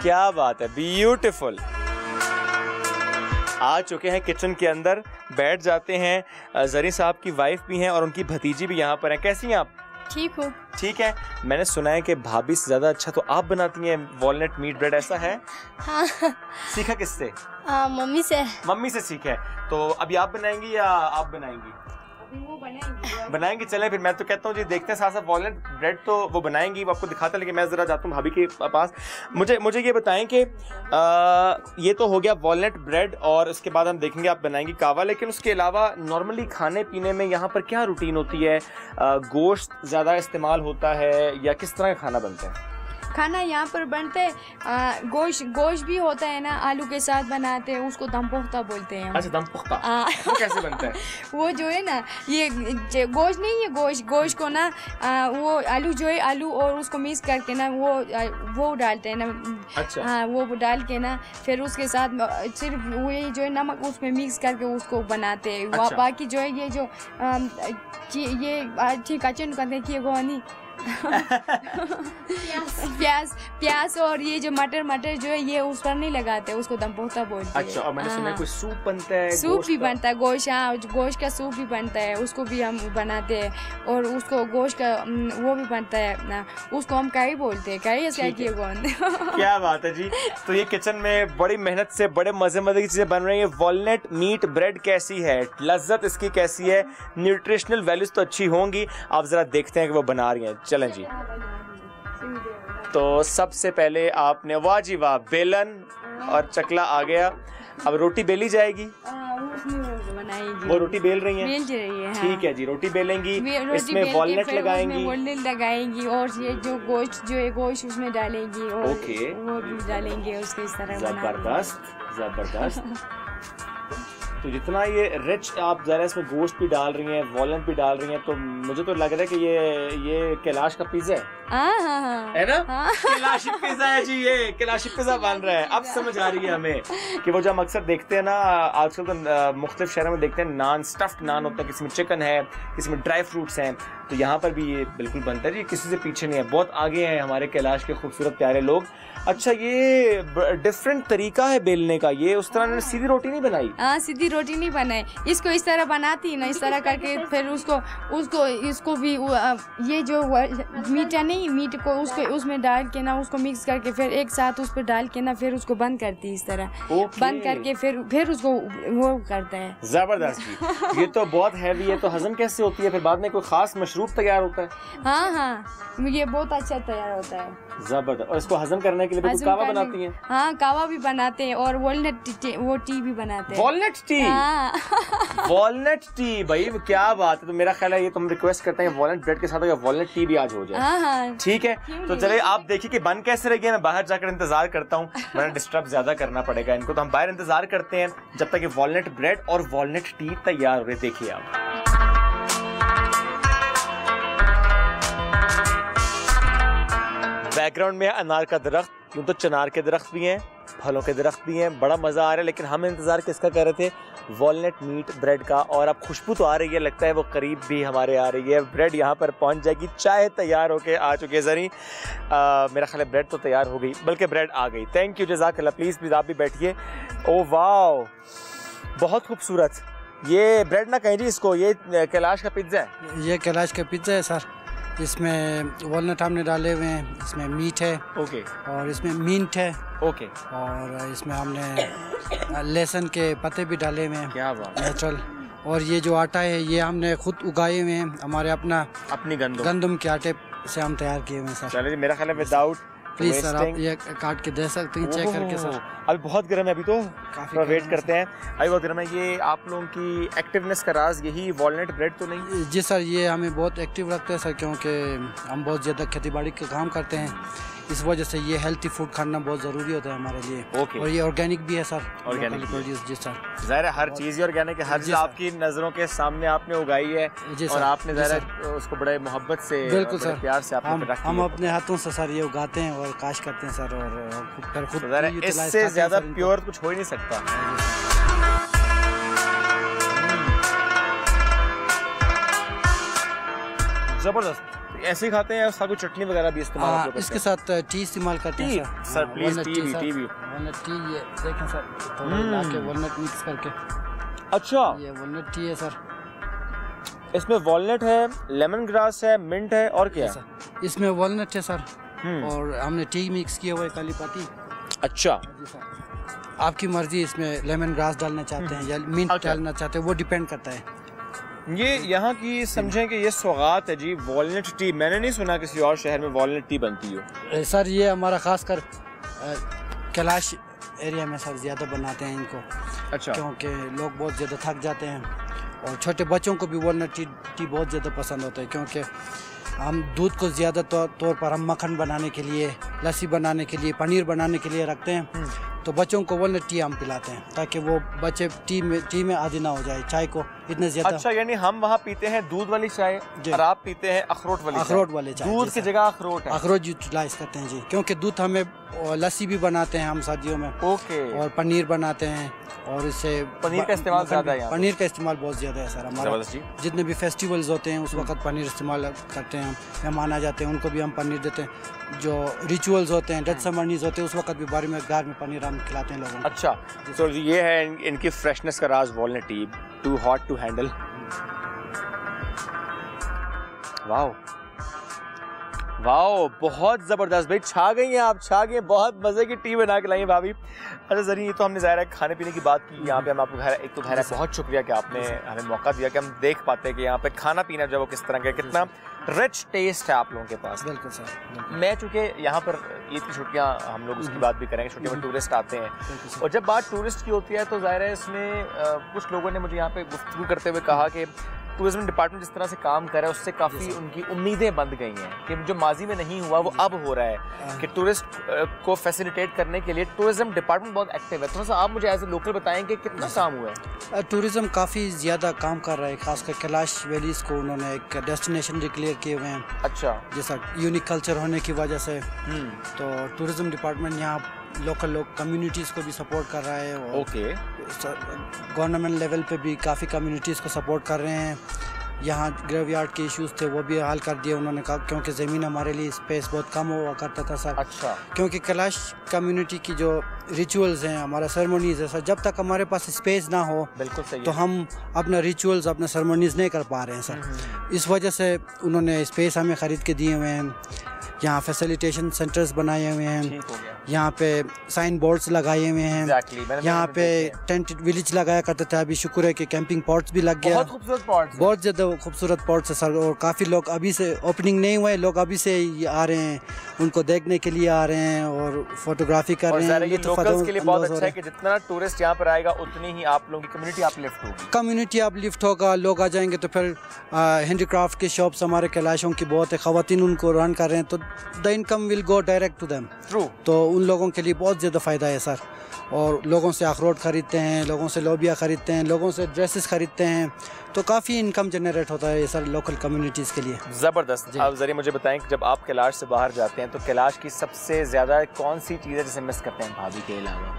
क्या बात है, ब्यूटीफुल। आ चुके हैं किचन के अंदर, बैठ जाते हैं। जरीन साहब की वाइफ भी हैं और उनकी भतीजी भी यहाँ पर हैं। कैसी हैं आप? ठीक हूँ। ठीक है। मैंने सुना है कि भाभी से ज़्यादा अच्छा तो आप बनाती हैं वॉलनट मीट ब्रेड, ऐसा है? हाँ। सीखा किससे? मम्मी से। मम्मी से सीखा है। तो अभी आप बनाएंगी या आप बनाएंगी? वो बनाएंगी। चलें फिर, मैं तो कहता हूँ जी, देखते हैं साथ साथ वॉलनट ब्रेड तो वो बनाएंगी, वो आपको दिखाता, लेकिन मैं ज़रा जाता हूँ भाभी के पास। मुझे ये बताएं कि ये तो हो गया वॉलनट ब्रेड, और उसके बाद हम देखेंगे आप बनाएंगी कावा, लेकिन उसके अलावा नॉर्मली खाने पीने में यहाँ पर क्या रूटीन होती है? गोश्त ज़्यादा इस्तेमाल होता है या किस तरह का खाना बनता है? खाना यहाँ पर बनते हैं, गोश्त भी होता है ना, आलू के साथ बनाते हैं, उसको दम पुख्ता बोलते हैं। अच्छा, दम पुख्ता। वो कैसे बनता है? वो जो है ना, ये गोश्त नहीं है, गोश्त को ना वो आलू जो है, आलू और उसको मिक्स करके ना वो डालते हैं ना। अच्छा। हाँ, वो डाल के ना फिर उसके साथ सिर्फ वो जो है नमक उसमें मिक्स करके उसको बनाते हैं। अच्छा। बाकी जो है ये जो ये कचन करते हैं वो नहीं प्याज और ये जो मटर जो है ये उस पर नहीं लगाते, उसको दम पोता बोलते हैं। अच्छा, और मैंने सुना है कोई सूप बनता है, सूप भी बनता है, गोश्त का सूप भी बनता है, उसको भी हम बनाते हैं, और उसको गोश्त का वो भी बनता है ना, उसको हम करी बोलते हैं। करी क्या बात है जी। तो ये किचन में बड़ी मेहनत से बड़े मजे की चीजें बन रही है। वॉलनट मीट ब्रेड कैसी है, लज्जत इसकी कैसी है, न्यूट्रिशनल वैल्यूज तो अच्छी होंगी। आप जरा देखते हैं कि वो बना रही हैं। चलें जी। तो सबसे पहले आपने, वाह जी वाह, बेलन और चकला आ गया। अब रोटी बेली जाएगी, वो रोटी बेल रही हैं। ठीक है जी, रोटी बेलेंगी, इसमें वॉलनट लगाएंगी और ये जो गोश्त उसमें डालेंगी, और वो भी डालेंगे उसके इस तरह। जबरदस्त। तो जितना ये रिच आप ज़रा इसमें गोश्त भी डाल रही हैं, वॉलनट भी डाल रही हैं, तो मुझे तो लग रहा है कि ये कैलाश का पिज़्ज़ा है। है ना? कैलाशी पिज़्ज़ा है जी, ये कैलाशी पिज़्ज़ा बन रहा है। अब समझ आ रही है हमें कि वो जो हम अक्सर देखते हैं ना, आजकल तो मुख्तलिफ शहरों में देखते हैं नान, स्टफ्ड नान होता है, किसी में चिकन है, किसी में ड्राई फ्रूट्स हैं, तो यहाँ पर भी ये बिल्कुल बनता है जी, किसी से पीछे नहीं है। बहुत आगे हैं हमारे कैलाश के खूबसूरत प्यारे लोग। अच्छा, ये डिफरेंट तरीका है बेलने का, ये उस तरह सीधी रोटी नहीं बनाई? हाँ, सीधी रोटी नहीं बनाई, इसको इस तरह बनाती है ना, इस तरह करके फिर इसको भी ये जो मीठा नहीं, मीट को उसमें डाल के ना, उसको मिक्स करके फिर एक साथ उस पर डाल के ना, फिर उसको बंद करती है इस तरह। बंद करके फिर उसको वो करता है। जबरदस्त। ये तो बहुत हैवी है, तो हजम कैसे होती है फिर? बाद में कोई खास मशरूब तैयार होता है? हाँ, ये बहुत अच्छा तैयार होता है। जबरदस्त। और इसको हजम करने के लिए कावा बनाती हैं? हाँ, कावा भी बनाते हैं, और वॉलनट टी भी बनाते हैं। Walnut T? वॉलनट टी, भाई क्या बात है। तो मेरा ख्याल है ये तुम रिक्वेस्ट करते हैं वॉलनट ब्रेड के साथ अगर वॉलनट टी भी आज हो जाए। ठीक है, तो चलिए आप देखिए कि बन कैसे रह गया। मैं बाहर जाकर इंतजार करता हूँ, वरना डिस्टर्ब ज्यादा करना पड़ेगा इनको। तो हम बाहर इंतजार करते हैं जब तक ये वॉलनट ब्रेड और वॉलनट टी तैयार हो रहे। देखिए आप बैकग्राउंड में अनार का दरख्त, यूं तो चनार के दरख्त भी हैं, फलों के दरख्त भी हैं, बड़ा मज़ा आ रहा है। लेकिन हम इंतज़ार किसका कर रहे थे? वॉलनट मीट ब्रेड का। और अब खुशबू तो आ रही है, लगता है वो करीब भी हमारे आ रही है। ब्रेड यहाँ पर पहुँच जाएगी, चाय तैयार होके आ चुकी है। ज़री मेरा ख्याल है ब्रेड तो तैयार हो गई, बल्कि ब्रेड आ गई। थैंक यू, जज़ाकल्लाह। प्लीज़ आप भी बैठिए। ओ वाह, बहुत खूबसूरत। ये ब्रेड ना कहें जी इसको, ये कैलाश का पिज्ज़ा है। ये कैलाश का पिज्ज़ा है सर। इसमें वॉलनट हमने डाले हुए हैं, इसमें मीट है, ओके, और इसमें मिंट है, ओके, और इसमें हमने लहसुन के पत्ते भी डाले हुए हैं, क्या बात, नेचुरल। और ये जो आटा है ये हमने खुद उगाए हुए हैं, हमारे अपनी गंदम के आटे से हम तैयार किए हुए हैं सर। चलिए, मेरा ख्याल है विदाउट प्लीज़ सर आप ये काट के दे सकते हैं, चेक करके सर। अभी बहुत गर्म है, अभी तो काफ़ी वेट करते हैं। अभी बहुत गर्म है। ये आप लोगों की एक्टिवनेस का राज यही वॉलनट ब्रेड तो नहीं? जी सर, ये हमें बहुत एक्टिव रखते हैं सर, क्योंकि हम बहुत ज़्यादा खेती बाड़ी का काम करते हैं। इस वजह से ये हेल्थी फूड खाना बहुत ज़रूरी होता है हमारे लिए। ओके। और ये ऑर्गेनिक भी है सर, ऑर्गेनिक प्रोड्यूस। जी सर, ज़ाहिर है हर चीज़ ही ऑर्गेनिक है, हर चीज़ आपकी नज़रों के सामने आपने उगाई है और आपने ज़ाहिर उसको बड़े मोहब्बत से, बिल्कुल सर, प्यार से आपने रखी है। हम अपने हाथों से सर ये उगाते हैं और काश करते हैं सर, और फिर खुद इससे ज़्यादा प्योर कुछ हो ही नहीं सकता। जबरदस्त। ऐसे ही खाते हैं, उसका कोई चटनी वगैरह भी इस्तेमाल करते हैं? इसके साथ टी इस्तेमाल करते हैं सर। प्लीज टी भी वॉलनट टी, ये देखें सर, थोड़ा मिला के वॉलनट मिक्स करके। अच्छा, ये वॉलनट टी है सर। इसमें वॉलनट है, लेमन ग्रास है, मिंट है, और क्या है? इसमें वॉलनट है सर, और हमने टी मिक्स किया हुआ है, काली पत्ती। अच्छा जी सर, आपकी मर्जी, इसमें लेमन ग्रास डालना चाहते हैं या मिंट डालना चाहते हैं, वो डिपेंड करता है। ये यहाँ की समझें कि ये सौगात है जी, वॉलनट टी। मैंने नहीं सुना किसी और शहर में वॉलनट टी बनती हो। सर ये हमारा खासकर कैलाश एरिया में सर ज़्यादा बनाते हैं इनको। अच्छा। क्योंकि लोग बहुत ज़्यादा थक जाते हैं, और छोटे बच्चों को भी वॉलनट टी बहुत ज़्यादा पसंद होता है, क्योंकि हम दूध को ज़्यादा तौर पर हम मक्खन बनाने के लिए, लस्सी बनाने के लिए, पनीर बनाने के लिए रखते हैं। तो बच्चों को वॉलनट टी हम पिलाते हैं, ताकि वो बच्चे टी में आदी ना हो जाए, चाय को इतने ज़्यादा। अच्छा, यानी हम वहाँ पीते हैं दूध वाली चाय और आप पीते हैं अखरोट वाले चाय। दूध की जगह अखरोट है। अखरोट यूटिलाइज करते हैं जी, क्योंकि दूध हमें लस्सी भी बनाते हैं हम सर्दियों में। ओके। और पनीर बनाते हैं, और इससे पनीर का इस्तेमाल ज़्यादा है। पनीर का इस्तेमाल बहुत ज़्यादा है सर हमारा। जितने भी फेस्टिवल्स होते हैं उस वक्त पनीर इस्तेमाल करते हैं हम। मेहमान आ जाते हैं उनको भी हम पनीर देते हैं। जो रिचुअल्स होते हैं, डेथ सेरेमनीज होते हैं, उस वक्त भी बारी में घर में पनीर हम खिलाते हैं लोगों को। अच्छा, तो ये है इनकी फ्रेशनेस का राज, walnut tea. Too hot to handle. Wow wow, बहुत ज़बरदस्त भाई, छा गई हैं आप, छा गई हैं। बहुत मज़े की टी बना के लाई भाभी। अच्छा ज़री, ये तो हमने ज़ाहिर है खाने पीने की बात की। यहाँ पे हम आपको एक तो खैर बहुत शुक्रिया कि आपने हमें मौका दिया कि हम देख पाते हैं कि यहाँ पे खाना पीना जो वो किस तरह का, कितना रिच टेस्ट है आप लोगों के पास। बिल्कुल सर। मैं चूँकि यहाँ पर ईद की छुट्टियाँ हम लोग उसकी बात भी करेंगे, छुट्टियों में टूरिस्ट आते हैं, और जब बात टूरिस्ट की होती है तो ज़ाहिर है इसमें कुछ लोगों ने मुझे यहाँ पे गुफ्तगू करते हुए कहा कि टूरिज्म डिपार्टमेंट जिस तरह से काम कर रहा है उससे काफ़ी उनकी उम्मीदें बंद गई हैं कि जो माजी में नहीं हुआ वो अब हो रहा है, कि टूरिस्ट को फैसिलिटेट करने के लिए टूरिज्म डिपार्टमेंट बहुत एक्टिव है। थोड़ा सा आप मुझे एज ए लोकल बताएं कि कितना काम हुआ है? टूरिज्म काफ़ी ज़्यादा काम कर रहा है, खासकर कैलाश वैलीज़ को उन्होंने एक डेस्टिनेशन डिक्लेयर किए हुए हैं। अच्छा। जैसा यूनिक कल्चर होने की वजह से तो टूरिज्म डिपार्टमेंट यहाँ लोकल कम्युनिटीज़ को भी सपोर्ट कर रहा है। ओके। गवर्नमेंट लेवल पे भी काफ़ी कम्युनिटीज़ को सपोर्ट कर रहे हैं। यहाँ ग्रेवयार्ड के इश्यूज थे वो भी हल कर दिए उन्होंने, कहा क्योंकि ज़मीन हमारे लिए स्पेस बहुत कम हुआ करता था सर। अच्छा। क्योंकि कैलाश कम्युनिटी की जो रिचुअल्स हैं, हमारा सेरेमनीज़ है सर, जब तक हमारे पास स्पेस ना हो, बिल्कुल सही, तो हम अपना रिचुअल्स, अपना सेरेमनीज़ नहीं कर पा रहे हैं सर। इस वजह से उन्होंने स्पेस हमें ख़रीद के दिए हुए हैं। यहाँ फैसिलिटेशन सेंटर्स बनाए हुए हैं, यहाँ पे साइन बोर्ड्स लगाए हुए हैं। यहाँ पे टेंट विलेज लगाया करते थे, अभी शुक्र है कि कैंपिंग पॉट्स भी लग गया। बहुत खूबसूरत पॉट्स, बहुत ज़्यादा खूबसूरत पॉट्स है सर। और काफ़ी लोग अभी से ओपनिंग नहीं हुए, लोग अभी से आ रहे हैं, उनको देखने के लिए आ रहे हैं और फोटोग्राफी कर रहे हैं। ये लोकल्स के लिए बहुत अच्छा है कि जितना टूरिस्ट यहाँ पर आएगा उतनी ही आप लोगों की कम्युनिटी अपलिफ्ट होगी। कम्युनिटी अपलिफ्ट होगा, लोग आ जाएंगे तो फिर हैंडीक्राफ्ट के शॉप्स हमारे कैलाशों की बहुत है, ख़वातीन उनको रन कर रहे हैं, तो the income will go direct to them. True. तो उन लोगों के लिए बहुत ज़्यादा फ़ायदा है सर। और लोगों से अखरोट ख़रीदते हैं, लोगों से लोबिया ख़रीदते हैं, लोगों से ड्रेसेस ख़रीदते हैं, तो काफ़ी इनकम जनरेट होता है ये सर लोकल कम्युनिटीज़ के लिए। ज़बरदस्त। आप ज़रिए मुझे बताएं कि जब आप कैलाश से बाहर जाते हैं तो कैलाश की सबसे ज़्यादा कौन सी चीज़ है जिसे मिस करते हैं भाभी के अलावा?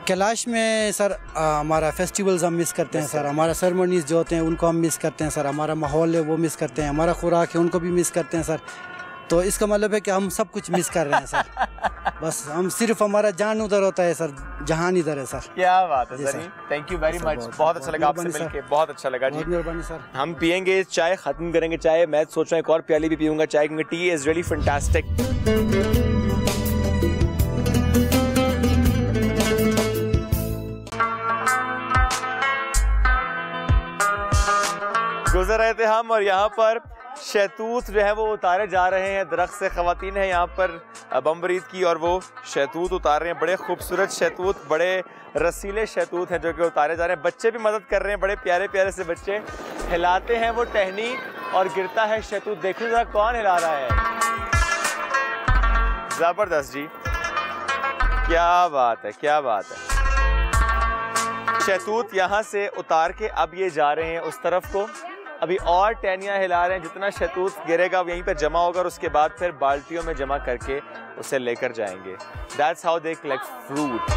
कैलाश में सर हमारा फेस्टिवल्स हम मिस करते हैं सर, हमारा सेरेमनीज़ जो होते हैं उनको हम मिस करते हैं सर, हमारा माहौल है वो मिस करते हैं, हमारा खुराक है उनको भी मिस करते हैं सर। तो इसका मतलब है कि हम सब कुछ मिस कर रहे हैं सर। बस हम सिर्फ हमारा जान उधर होता है सर, जहान इधर है सर। क्या बात है sir, thank you very much. बहुत अच्छा लगा आपसे मिलके, बहुत अच्छा लगा जी। मेहरबानी सर। हम पियेंगे चाय, खत्म करेंगे चाय। मैं सोच रहा हूँ एक और प्याली भी पीऊंगा चाय, क्योंकि टी इज रियली फैंटास्टिक। गुजर रहे थे हम और यहाँ पर शहतूत जो है वो उतारे जा रहे हैं दरख्त से। ख़वातीन है यहाँ पर बम्बरीद की और वो शहतूत उतार रहे हैं। बड़े खूबसूरत शहतूत, बड़े रसीले शहतूत हैं जो कि उतारे जा रहे हैं। बच्चे भी मदद कर रहे हैं, बड़े प्यारे प्यारे से बच्चे हिलाते हैं वो टहनी और गिरता है शहतूत। देखिए जरा कौन हिला रहा है। ज़बरदस्त जी, क्या बात है, क्या बात है। शहतूत यहाँ से उतार के अब ये जा रहे हैं उस तरफ को। अभी और टहनियाँ हिला रहे हैं, जितना शहतूत गिरेगा यहीं पर जमा होगा और उसके बाद फिर बाल्टियों में जमा करके उसे लेकर जाएंगे। That's how they collect fruit।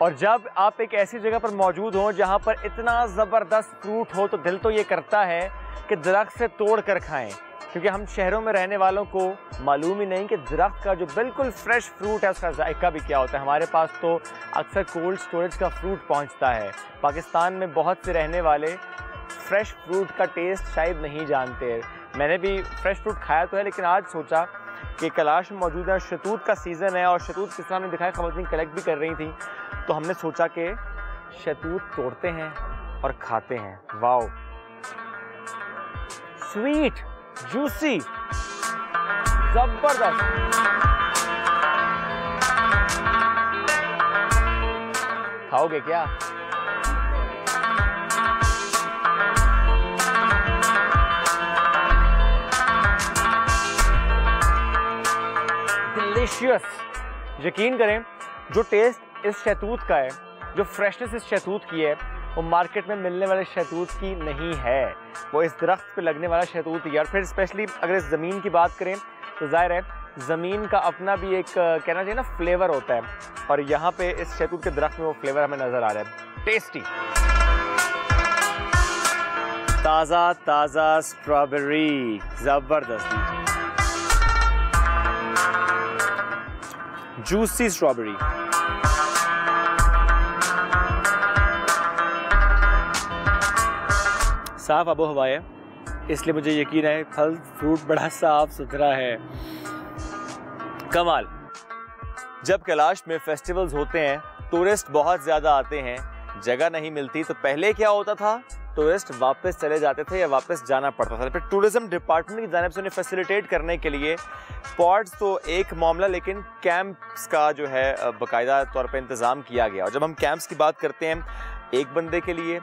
और जब आप एक ऐसी जगह पर मौजूद हो जहाँ पर इतना ज़बरदस्त फ्रूट हो तो दिल तो ये करता है कि दरख्त से तोड़ कर खाएं, क्योंकि हम शहरों में रहने वालों को मालूम ही नहीं कि दरख्त का जो बिल्कुल फ्रेश फ्रूट है उसका जायका भी क्या होता है। हमारे पास तो अक्सर कोल्ड स्टोरेज का फ्रूट पहुंचता है। पाकिस्तान में बहुत से रहने वाले फ्रेश फ्रूट का टेस्ट शायद नहीं जानते। मैंने भी फ्रेश फ्रूट खाया तो है, लेकिन आज सोचा कि कैलाश में मौजूद है, शहतूत का सीज़न है और शहतूत किस तरह ने दिखाया, ख़वातीन कलेक्ट भी कर रही थी, तो हमने सोचा कि शहतूत तोड़ते हैं और खाते हैं। वाओ, स्वीट, जूसी, जबरदस्त। खाओगे क्या? डिलीशियस। यकीन करें, जो टेस्ट इस शहतूत का है, जो फ्रेशनेस इस शहतूत की है, वो मार्केट में मिलने वाले शहतूत की नहीं है। वो इस दरख्त पे लगने वाला शहतूत ही है। और फिर स्पेशली अगर इस ज़मीन की बात करें तो ज़ाहिर है ज़मीन का अपना भी एक कहना चाहिए ना फ्लेवर होता है, और यहाँ पे इस शहतूत के दरख्त में वो फ्लेवर हमें नज़र आ रहा है। टेस्टी, ताज़ा ताज़ा स्ट्रॉबेरी, ज़बरदस्त, जूसी स्ट्रॉबेरी। साफ आबो हवा है, इसलिए मुझे यकीन है फल फ्रूट बड़ा साफ सुथरा है। कमाल। जब कैलाश में फेस्टिवल्स होते हैं, टूरिस्ट बहुत ज़्यादा आते हैं, जगह नहीं मिलती, तो पहले क्या होता था, टूरिस्ट वापस चले जाते थे या वापस जाना पड़ता था। फिर टूरिज्म डिपार्टमेंट की जानिब से उन्हें फैसिलिटेट करने के लिए पॉड्स तो एक मामला, लेकिन कैंप्स का जो है बाकायदा तौर पर इंतज़ाम किया गया। और जब हम कैंप्स की बात करते हैं, एक बंदे के लिए,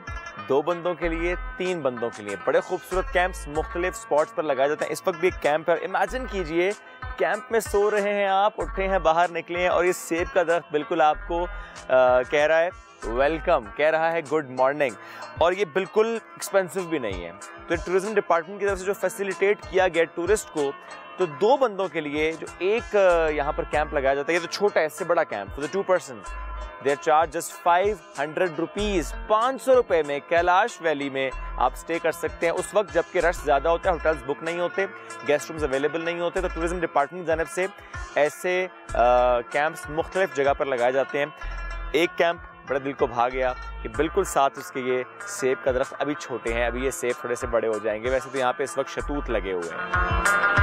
2 बंदों के लिए, 3 बंदों के लिए, बड़े खूबसूरत कैंप्स मुख्तलिफ स्पॉट्स पर लगाए जाते हैं। इस वक्त भी एक कैंप है। इमेजिन कीजिए कैंप में सो रहे हैं आप, उठे हैं, बाहर निकले हैं और ये सेब का दरख्त बिल्कुल आपको कह रहा है वेलकम, कह रहा है गुड मॉर्निंग, और ये बिल्कुल एक्सपेंसिव भी नहीं है। तो टूरिज्म डिपार्टमेंट की तरफ से जो फैसिलिटेट किया गया टूरिस्ट को, तो 2 बंदों के लिए जो एक यहाँ पर कैंप लगाया जाता है, ये तो छोटा है, इससे बड़ा camp for the 2 persons, there charge just 500 rupees. 500 रुपये में कैलाश वैली में आप स्टे कर सकते हैं उस वक्त जबकि रश ज़्यादा होता है, होटल्स बुक नहीं होते, गेस्ट रूम्स अवेलेबल नहीं होते। तो टूरिज्म डिपार्टमेंट की जानिब से ऐसे कैंप्स मुख्तलिफ जगह पर लगाए जाते हैं। एक कैंप बड़ा दिल को भा गया कि बिल्कुल साथ उसके ये सेब का दरख्त, अभी छोटे हैं, अभी ये सेब थोड़े से बड़े हो जाएंगे। वैसे तो यहाँ पे इस वक्त शहतूत लगे हुए हैं।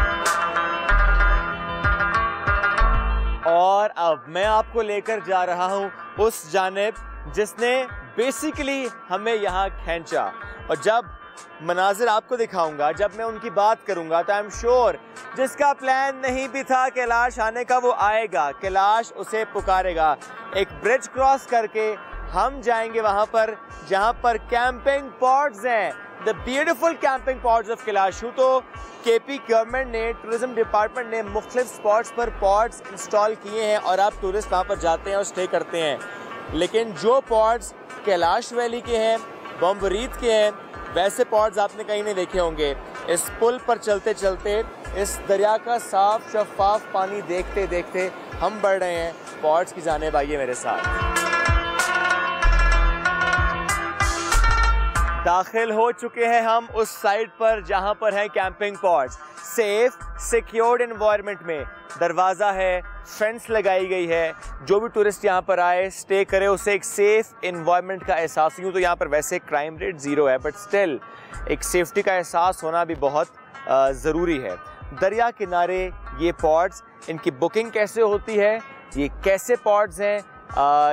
अब मैं आपको लेकर जा रहा हूँ उस जानिब जिसने बेसिकली हमें यहाँ खींचा, और जब मनाजिर आपको दिखाऊंगा, जब मैं उनकी बात करूंगा, तो आई एम श्योर जिसका प्लान नहीं भी था कैलाश आने का वो आएगा, कैलाश उसे पुकारेगा। एक ब्रिज क्रॉस करके हम जाएंगे वहां पर जहां पर कैंपिंग पॉड्स हैं, the beautiful camping pods of Kailash. तो केपी गवर्नमेंट ने, टूरिज्म डिपार्टमेंट ने मुख्तलिफ स्पॉट्स पर पॉड्स इंस्टॉल किए हैं और आप टूरिस्ट वहाँ पर जाते हैं और स्टे करते हैं। लेकिन जो पॉड्स कैलाश वैली के हैं, बम्बरीत के हैं, वैसे पॉड्स आपने कहीं नहीं देखे होंगे। इस पुल पर चलते चलते इस दरिया का साफ शफाफ पानी देखते देखते हम बढ़ रहे हैं पॉड्स की जानिब। आइए मेरे साथ। दाखिल हो चुके हैं हम उस साइड पर जहां पर है camping pods. Safe secured environment में दरवाज़ा है, फेंस लगाई गई है। जो भी टूरिस्ट यहाँ पर आए, स्टे करे, उसे एक सेफ एनवायरनमेंट का एहसास। यूँ तो यहाँ पर वैसे क्राइम रेट 0 है, बट स्टिल एक सेफ्टी का एहसास होना भी बहुत ज़रूरी है। दरिया किनारे ये पॉड्स, इनकी बुकिंग कैसे होती है, ये कैसे पॉड्स हैं,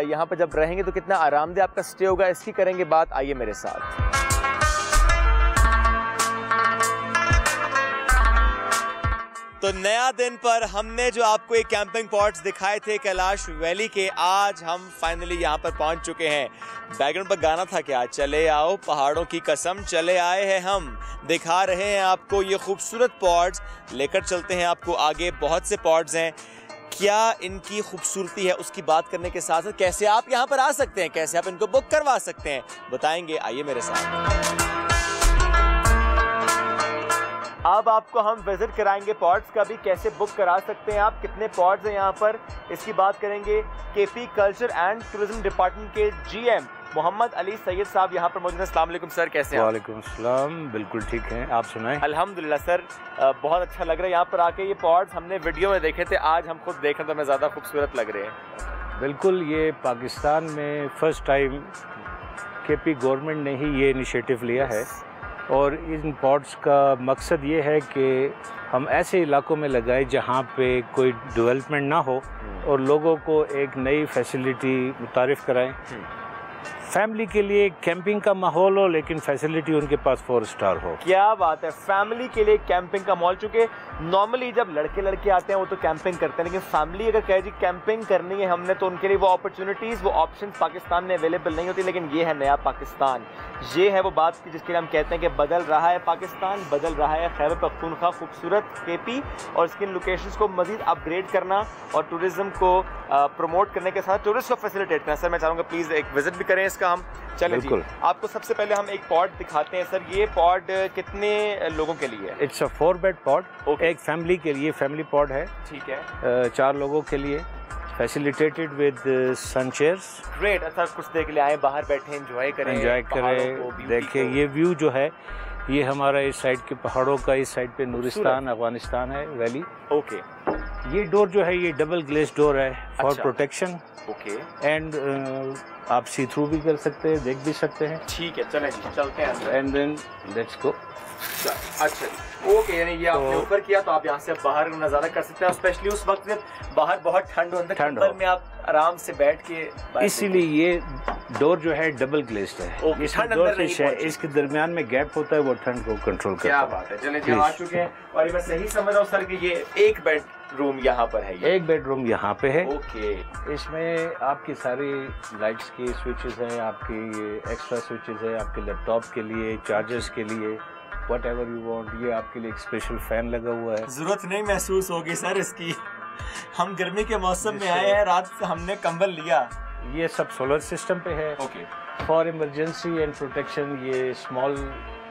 यहाँ पर जब रहेंगे तो कितना आरामदेह आपका स्टे होगा, इसकी करेंगे बात। आइए मेरे साथ। तो नया दिन पर हमने जो आपको एक कैंपिंग पॉड्स दिखाए थे कैलाश वैली के, आज हम फाइनली यहाँ पर पहुँच चुके हैं। बैकग्राउंड पर गाना था क्या, चले आओ पहाड़ों की कसम, चले आए हैं हम। दिखा रहे हैं आपको ये खूबसूरत पॉड्स, लेकर चलते हैं आपको आगे। बहुत से पॉड्स हैं, क्या इनकी खूबसूरती है उसकी बात करने के साथ साथ कैसे आप यहाँ पर आ सकते हैं, कैसे आप इनको बुक करवा सकते हैं, बताएंगे। आइए मेरे साथ। अब आपको हम विजिट कराएंगे पॉड्स का भी, कैसे बुक करा सकते हैं आप, कितने पॉड्स हैं यहाँ पर, इसकी बात करेंगे। KP culture and tourism department के जीएम मोहम्मद अली सैयद साहब यहाँ पर मौजूद हैं। अस्सलाम वालेकुम सर, कैसे हैं? वालेकुम सलाम, बिल्कुल ठीक हैं, आप सुनाएं? अल्हम्दुलिल्लाह सर, बहुत अच्छा लग रहा है यहाँ पर आके। ये पॉड्स हमने वीडियो में देखे थे, आज हम खुद देखें तो हमें ज़्यादा खूबसूरत लग रहे हैं। बिल्कुल, ये पाकिस्तान में फ़र्स्ट टाइम केपी गवर्नमेंट ने ही ये इनिशिएटिव लिया है, और इन पॉड्स का मकसद ये है कि हम ऐसे इलाकों में लगाएं जहाँ पे कोई डेवलपमेंट ना हो और लोगों को एक नई फैसिलिटी मुतारिफ़ कराएं। फैमिली के लिए कैंपिंग का माहौल हो, लेकिन फैसिलिटी उनके पास 4 स्टार हो। क्या बात है, फैमिली के लिए कैंपिंग का माहौल। चूँकि नॉर्मली जब लड़के लड़के आते हैं वो तो कैंपिंग करते हैं, लेकिन फैमिली अगर कहे जी कैंपिंग करनी है हमने, तो उनके लिए वो अपॉर्चुनिटीज़, वो ऑप्शन पाकिस्तान में अवेलेबल नहीं होती। लेकिन ये है नया पाकिस्तान, ये है वो बात की जिसके लिए हम कहते हैं कि बदल रहा है पाकिस्तान, बदल रहा है खैबर पख्तूनख्वा, खूबसूरत केपी, और इसकी लोकेशंस को मज़ीद अपग्रेड करना और टूरिज़्म को प्रमोट करने के साथ टूरिस्ट को फैसिलिटेट करना। सर मैं चाहूँगा प्लीज़ एक विजिट भी करें इसका हम। चलें जी, आपको सबसे पहले हम एक पॉड दिखाते हैं। सर ये पॉड कितने लोगों के लिए है? इट्स अ 4 बेड पॉड, एक फैमिली के लिए फैमिली पॉड है। ठीक है, 4 लोगों के लिए, facilitated with sun chairs. Great. अच्छा, कुछ देर के लिए आए, बाहर बैठे, एंजॉय करें, देखिए ये व्यू जो है, ये हमारा इस साइड के पहाड़ों का, इस साइड पे नूरिस्तान अफगानिस्तान है वैली। ओके, ये डोर जो है ये डबल ग्लेस डोर है फॉर प्रोटेक्शन। ओके, एंड आप सी थ्रू भी कर सकते हैं, देख भी सकते हैं। ठीक है, चलें चलते हैं एंड देन लेट्स गो। अच्छा, ओके, यानी ये आपने ऊपर किया तो आप यहाँ से बाहर नज़ारा कर सकते हैं, स्पेशली उस वक्त जब बाहर बहुत ठंड हो, अंदर कंबल में आप आराम से बैठ के। इसीलिए ये डोर जो है डबल ग्लेस्ड है, ठंड अंदर नहीं है, इसके दरमियान में गैप होता है, वो ठंड को कंट्रोल करता है। क्या बात है, चलिए जी आ चुके हैं। और ये मैं सही समझ रहा हूँ सर कि ये एक बेडरूम यहाँ पर है? एक बेडरूम यहाँ पे है। ओके, इसमें आपकी सारी लाइट्स की स्विचेस हैं, आपकी एक्स्ट्रा स्विचेस है आपके लैपटॉप के लिए, चार्जर्स के लिए, Whatever you want। ये आपके लिए एक स्पेशल फैन लगा हुआ है। जरूरत नहीं महसूस होगी सर इसकी, हम गर्मी के मौसम में आए हैं, रात हमने कंबल लिया। ये सब सोलर सिस्टम पे है। Okay, for emergency and protection ये स्मॉल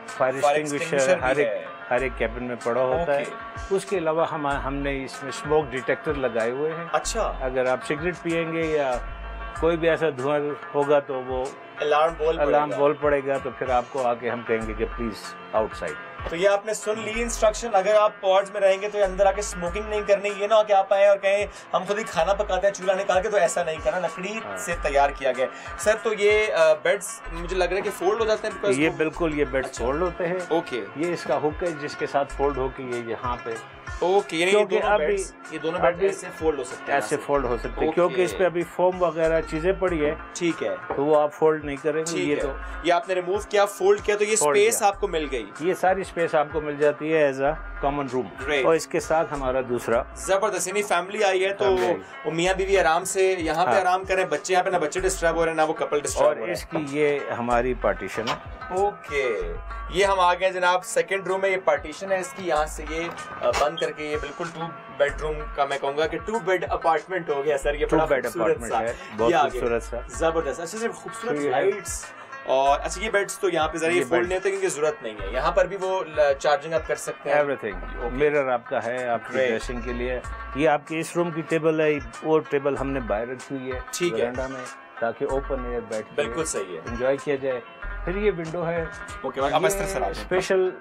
फायर एक्सटिंग्विशर हर एक कैबिन में पड़ा होता है। उसके अलावा हमने इसमें स्मोक डिटेक्टर लगाए हुए हैं। अच्छा, अगर आप सिगरेट पिएंगे या कोई भी ऐसा धुआं होगा तो वो अलार्म बोल पड़ेगा, तो फिर आपको आके हम कहेंगे कि प्लीज आउटसाइड। तो ये आपने सुन ली इंस्ट्रक्शन, अगर आप पॉड्स में रहेंगे तो अंदर आके स्मोकिंग नहीं करनी। ये ना हो कि आप आए और कहें हम खुद ही खाना पकाते हैं चूल्हा निकाल के, तो ऐसा नहीं करना, लकड़ी से तैयार किया गया। सर तो ये बेड्स मुझे लग रहा है कि फोल्ड हो जाते हैं? ये बिल्कुल, ये बेड्स फोल्ड होते हैं। ओके, ये इसका हुक है जिसके साथ फोल्ड होके ये यहाँ पे। ओके, क्योंकि ये दोनों बेड ऐसे फोल्ड हो सकते हैं, ऐसे फोल्ड हो सकते हैं, क्योंकि इस पे अभी फोम वगैरह चीजें पड़ी है। ठीक है, तो वो आप फोल्ड नहीं करेंगे। ये तो ये आपने रिमूव किया, फोल्ड किया, तो ये स्पेस आपको मिल गई। ये सारी स्पेस आपको मिल जाती है एज अ कॉमन रूम, और इसके साथ हमारा दूसरा। जबरदस्त, यानी फैमिली आई है तो वो मियाँ बीवी आराम से यहाँ पे आराम करें, बच्चे यहाँ पे ना बच्चे डिस्टर्ब हो रहे हैं ना वो कपल डिस्टर्ब हो रहे हैं। और इसकी ये हमारी पार्टीशन है। ओके, ये हम आ गए जनाब सेकंड रूम में। ये पार्टीशन है इसकी, यहाँ से ये बंद करके ये बिल्कुल 2 बेडरूम का, मैं कहूँगा कि 2 बेड अपार्टमेंट हो गया सर। ये बड़ा खूबसूरत सा है, बहुत खूबसूरत सा, जबरदस्त। अच्छा से खूबसूरत लाइट्स, और अच्छा ये बेड्स तो यहाँ पे जरा ये फोल्ड नहीं होते क्योंकि जरूरत नहीं है। यहाँ पर भी वो चार्जिंग आप कर सकते हैं। एवरीथिंग, मिरर आपका है आपकी ड्रेसिंग के लिए। ये आपकी इस रूम की टेबल है, वो टेबल हमने बाहर रखी हुई है वरांडा में, ताकि ओपन एयर बैठ के बिल्कुल सही है एंजॉय किया जाए। फिर ये विंडो है, स्पेशल,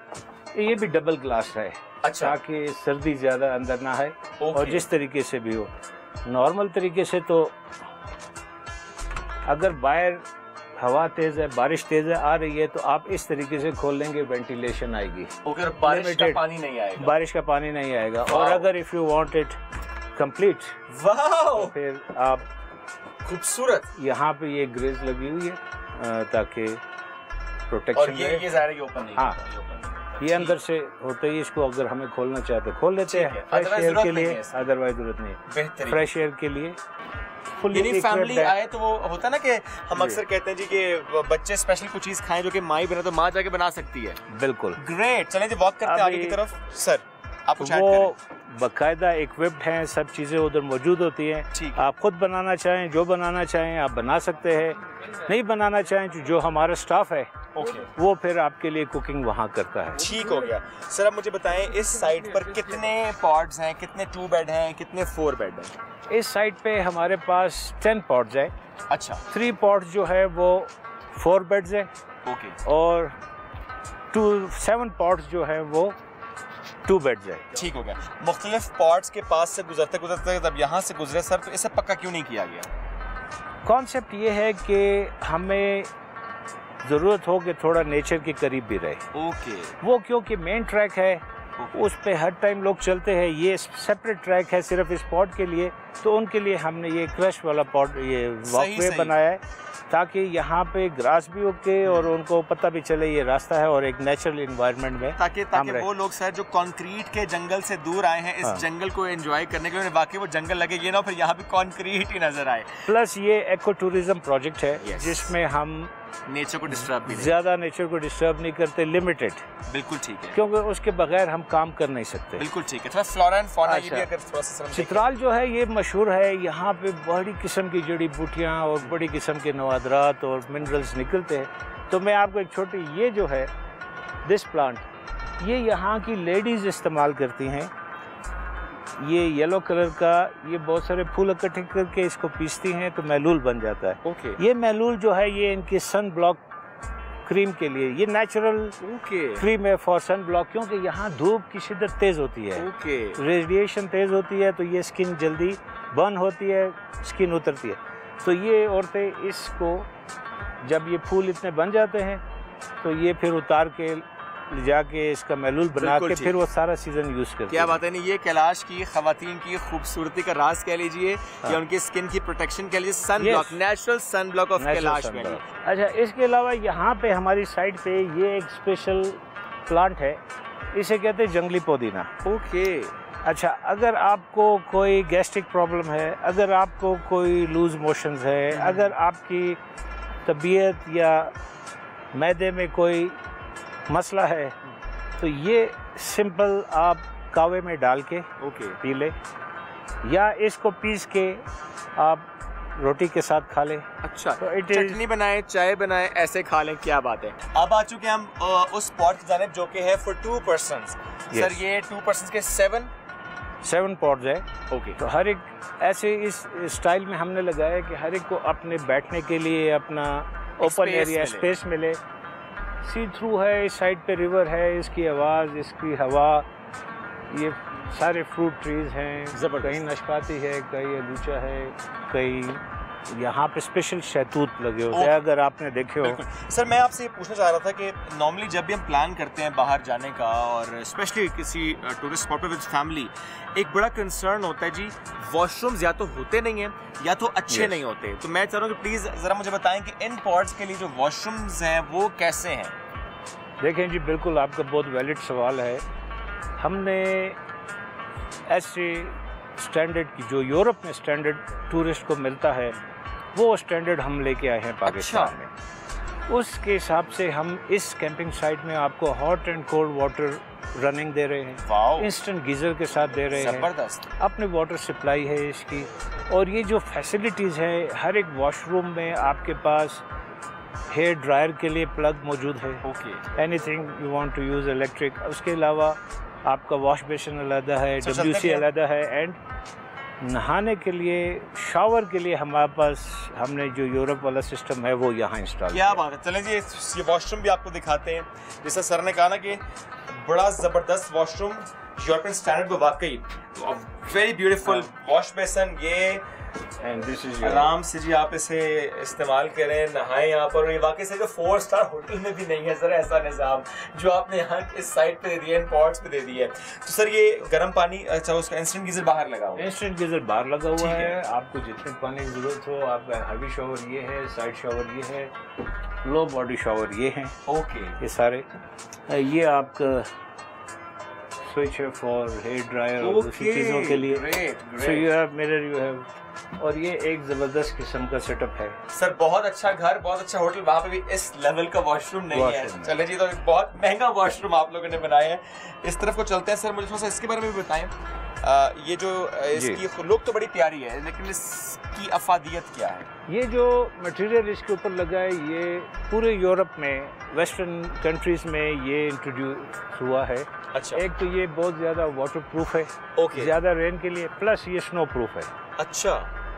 ये भी डबल ग्लास है। अच्छा, ताकि सर्दी ज्यादा अंदर ना आए। और जिस तरीके से भी हो, नॉर्मल तरीके से तो अगर बाहर हवा तेज है, बारिश तेज है आ रही है, तो आप इस तरीके से खोल लेंगे, वेंटिलेशन आएगी। अगर बारिश का पानी नहीं आएगा, बारिश का पानी नहीं आएगा। और अगर if you want it complete, फिर आप खूबसूरत, यहाँ पे ये ग्रिल्स लगी हुई है ताकि प्रोटेक्शन। और ये ज़ाहिर है ओपन नहीं, हाँ, ये अंदर से होते ही, इसको अगर हमें खोलना चाहते खोल लेते हैं, फ्रेश एयर के लिए, अदरवाइज जरूरत नहीं, फ्रेश एयर के लिए। यानी फैमिली आए तो वो होता है ना कि हम अक्सर कहते हैं जी कि बच्चे स्पेशल कुछ चीज खाएं जो कि माँ ही बना, तो माँ जाके बना सकती है। बिल्कुल, ग्रेट। चलें जी वॉक करते हैं आगे की तरफ। सर आप कुछ वो बाकायदा इक्विप्ड हैं, सब चीज़ें उधर मौजूद होती हैं। आप खुद बनाना चाहें, जो बनाना चाहें आप बना सकते हैं, नहीं बनाना चाहें जो हमारा स्टाफ है वो फिर आपके लिए कुकिंग वहाँ करता है। ठीक हो गया। सर अब मुझे बताएं इस साइड पर कितने पॉड्स हैं, कितने 2 बेड हैं, कितने 4 बेड हैं? इस साइड पे हमारे पास 10 पॉड्स है। अच्छा, 3 पॉड्स जो है वो 4 बेड्स है। ओके, और 7 पॉड्स जो है वो 2 बेड्स है। ठीक हो गया। मुख्तलिफ पॉड्स के पास से गुजरते गुजरते जब यहाँ से गुजरे सर, तो इसे पक्का क्यों नहीं किया गया? कॉन्सेप्ट ये है कि हमें ज़रूरत हो कि थोड़ा नेचर के करीब भी रहे। ओके, वो क्योंकि मेन ट्रैक है, उस पे हर टाइम लोग चलते हैं, ये सेपरेट ट्रैक है सिर्फ इस पॉड के लिए, तो उनके लिए हमने ये क्रश वाला पॉड, ये वॉकवे बनाया है, ताकि यहाँ पे ग्रास भी उगे और उनको पता भी चले ये रास्ता है और एक नेचुरल इन्वायरमेंट में, ताकि वो लोग सर जो कंक्रीट के जंगल से दूर आए हैं, इस जंगल को एंजॉय करने के लिए, वाकई वो जंगल लगे, ये ना फिर यहाँ पे कंक्रीट ही नजर आए। प्लस ये इको टूरिज्म प्रोजेक्ट है जिसमें हम नेचर को डिस्टर्ब भी ज्यादा नेचर को डिस्टर्ब नहीं करते, लिमिटेड। बिल्कुल ठीक है, क्योंकि उसके बगैर हम काम कर नहीं सकते। बिल्कुल ठीक है। थोड़ा फ्लोरा एंड फौना ये भी अगर थोड़ा सा चित्राल जो है ये मशहूर है, यहाँ पे बड़ी किस्म की जड़ी बूटियाँ और बड़ी किस्म के नवादरात और मिनरल्स निकलते हैं। तो मैं आपको एक छोटी, ये जो है दिस प्लांट, ये यहाँ की लेडीज इस्तेमाल करती हैं। ये येलो कलर का, ये बहुत सारे फूल इकट्ठे करके इसको पीसती हैं तो महलूल बन जाता है। ओके, ये महलूल जो है ये इनकी सन ब्लॉक क्रीम के लिए, ये नेचुरल क्रीम है फॉर सन ब्लॉक, क्योंकि यहाँ धूप की शिद्दत तेज़ होती है, रेडिएशन तेज़ होती है, तो ये स्किन जल्दी बर्न होती है, स्किन उतरती है। तो ये औरतें इसको, जब ये फूल इतने बन जाते हैं तो ये फिर उतार के जाके इसका महलूल बना के फिर वो सारा सीजन यूज करते हैं। क्या बात है। नहीं, ये कैलाश की खवातीन की खूबसूरती का राज कह लीजिए, या उनकी स्किन की प्रोटेक्शन कह लीजिए, sun block, natural sun block of Kailash में। अच्छा, इसके अलावा यहाँ पे हमारी साइड पे ये एक स्पेशल प्लांट है, इसे कहते हैं जंगली पुदीना। ओके, अच्छा, अगर आपको कोई गैस्ट्रिक प्रॉब्लम है, अगर आपको कोई लूज मोशंस है, अगर आपकी तबीयत या मैदे में कोई मसला है, तो ये सिंपल आप कावे में डाल के पी ले, या इसको पीस के आप रोटी के साथ खा लें। अच्छा, तो चटनी बनाएं, चाय बनाएं, ऐसे खा लें। क्या बात है। अब आ चुके हम उस स्पॉट की जानिब जो कि है फॉर 2 पर्सन्स। सर ये 2 पर्सन्स के 7 पॉड्स है। ओके, तो हर एक ऐसे इस स्टाइल में हमने लगाया कि हर एक को अपने बैठने के लिए, अपना ओपन एरिया स्पेस मिले, सी थ्रू है, इस साइड पे रिवर है, इसकी आवाज़, इसकी हवा, ये सारे फ्रूट ट्रीज हैं, कहीं नाशपाती है, कहीं अलूचा है, कहीं यहाँ पे स्पेशल शहतूत लगे होते हैं, अगर आपने देखे हो। सर मैं आपसे ये पूछना चाह रहा था कि नॉर्मली जब भी हम प्लान करते हैं बाहर जाने का और स्पेशली किसी टूरिस्ट स्पॉट पे विद फैमिली, एक बड़ा कंसर्न होता है जी, वॉशरूम्स या तो होते नहीं हैं या तो अच्छे नहीं होते। तो मैं चाह रहा हूँ कि प्लीज़ ज़रा मुझे बताएं कि इन पॉड्स के लिए जो वॉशरूम्स हैं वो कैसे हैं। देखें जी, बिल्कुल आपका बहुत वैलिड सवाल है। हमने ऐसे स्टैंडर्ड की जो यूरोप में स्टैंडर्ड टूरिस्ट को मिलता है वो स्टैंडर्ड हम लेके आए हैं पाकिस्तान में। उसके हिसाब से हम इस कैंपिंग साइट में आपको hot and cold water running दे रहे हैं, इंस्टेंट गीज़र के साथ दे रहे हैं, अपने वाटर सप्लाई है इसकी। और ये जो फैसिलिटीज़ है, हर एक वॉशरूम में आपके पास हेयर ड्रायर के लिए प्लग मौजूद है, anything you want to use electric. उसके अलावा आपका वॉश बेसिन अलग है, WC अलग है, एंड नहाने के लिए, शावर के लिए हमारे पास, हमने जो यूरोप वाला सिस्टम है वो यहाँ इंस्टॉल किया। क्या बात है। चलें जी, ये वॉशरूम भी आपको दिखाते हैं। जैसा सर ने कहा ना कि बड़ा ज़बरदस्त वॉशरूम, यूरोपियन स्टैंडर्ड को वाकई वेरी ब्यूटीफुल वॉश बेसन। ये एंड दिस इज आराम से जी आप इसे इस्तेमाल करें, नहाएं यहाँ पर। और ये वाकई से जो 4 स्टार होटल में भी नहीं है सर ऐसा निज़ाम जो आपने यहाँ इस साइड पे दे दिया है, इन पॉट्स पे दे दिया है। तो सर ये गर्म पानी, अच्छा उसका इंस्टेंट गीजर बाहर लगा हुआ है? इंस्टेंट गीजर बाहर लगा हुआ है। आपको जितने पानी की जरूरत हो, आपका हैवी शावर ये है, साइड शावर ये है, लो बॉडी शावर ये है। ओके, ये सारे, ये आपका स्विच है फॉर हेयर ड्रायर और दूसरी चीज़ों के लिए। So you have mirror, you have, और ये एक ज़बरदस्त किस्म का सेटअप है सर। बहुत अच्छा घर, बहुत अच्छा होटल, वहाँ पे भी इस लेवल का वॉशरूम नहीं है। चले जी, तो एक बहुत महंगा वॉशरूम आप लोगों ने बनाया है। इस तरफ को चलते हैं। सर मुझे थोड़ा सा इसके बारे में भी बताएं। ये जो इसकी लुक तो बड़ी प्यारी है, लेकिन इसकी अफादियत क्या है? ये जो मटेरियल इसके ऊपर लगा है, ये पूरे यूरोप में, वेस्टर्न कंट्रीज में ये इंट्रोड्यूस हुआ है। अच्छा। एक तो ये बहुत ज़्यादा वाटर प्रूफ है, ज़्यादा रेन के लिए, प्लस ये स्नो प्रूफ है। अच्छा।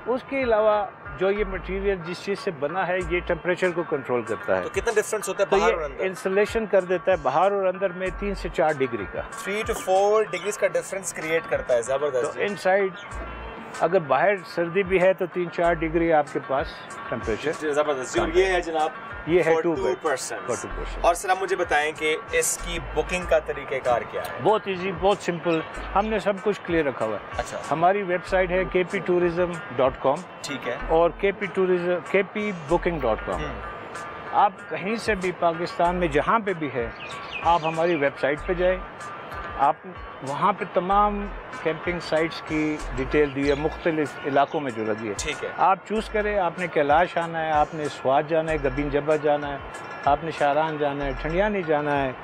उसके अलावा जो ये मटेरियल जिस चीज़ से बना है, ये टेम्परेचर को कंट्रोल करता है। तो कितना डिफरेंस होता है बाहर और अंदर? इंसुलेशन कर देता है बाहर और अंदर में 3 से 4 डिग्री का, 3 to 4 डिग्रीज का डिफरेंस क्रिएट करता है। ज़बरदस्त। तो इनसाइड अगर बाहर सर्दी भी है तो 3-4 डिग्री आपके पास टेम्परेचर। ज़बरदस्त। ये है जनाब, ये है 2%। और सर आप मुझे बताएं कि इसकी बुकिंग का तरीक़ेकार क्या है? बहुत इजी, बहुत सिंपल, हमने सब कुछ क्लियर रखा हुआ है। अच्छा। हमारी वेबसाइट है kptourism.com। ठीक है। और kpbooking.com। आप कहीं से भी पाकिस्तान में जहाँ पे भी है, आप हमारी वेबसाइट पे जाएं, आप वहाँ पे तमाम कैंपिंग साइट्स की डिटेल दी है, मुख्तलिफ इलाकों में जो लगी है। ठीक है। आप चूज़ करें, आपने कैलाश आना है, आपने स्वाद जाना है, गबीन जब्बा जाना है, आपने शारान जाना है, ठंडियानी जाना है,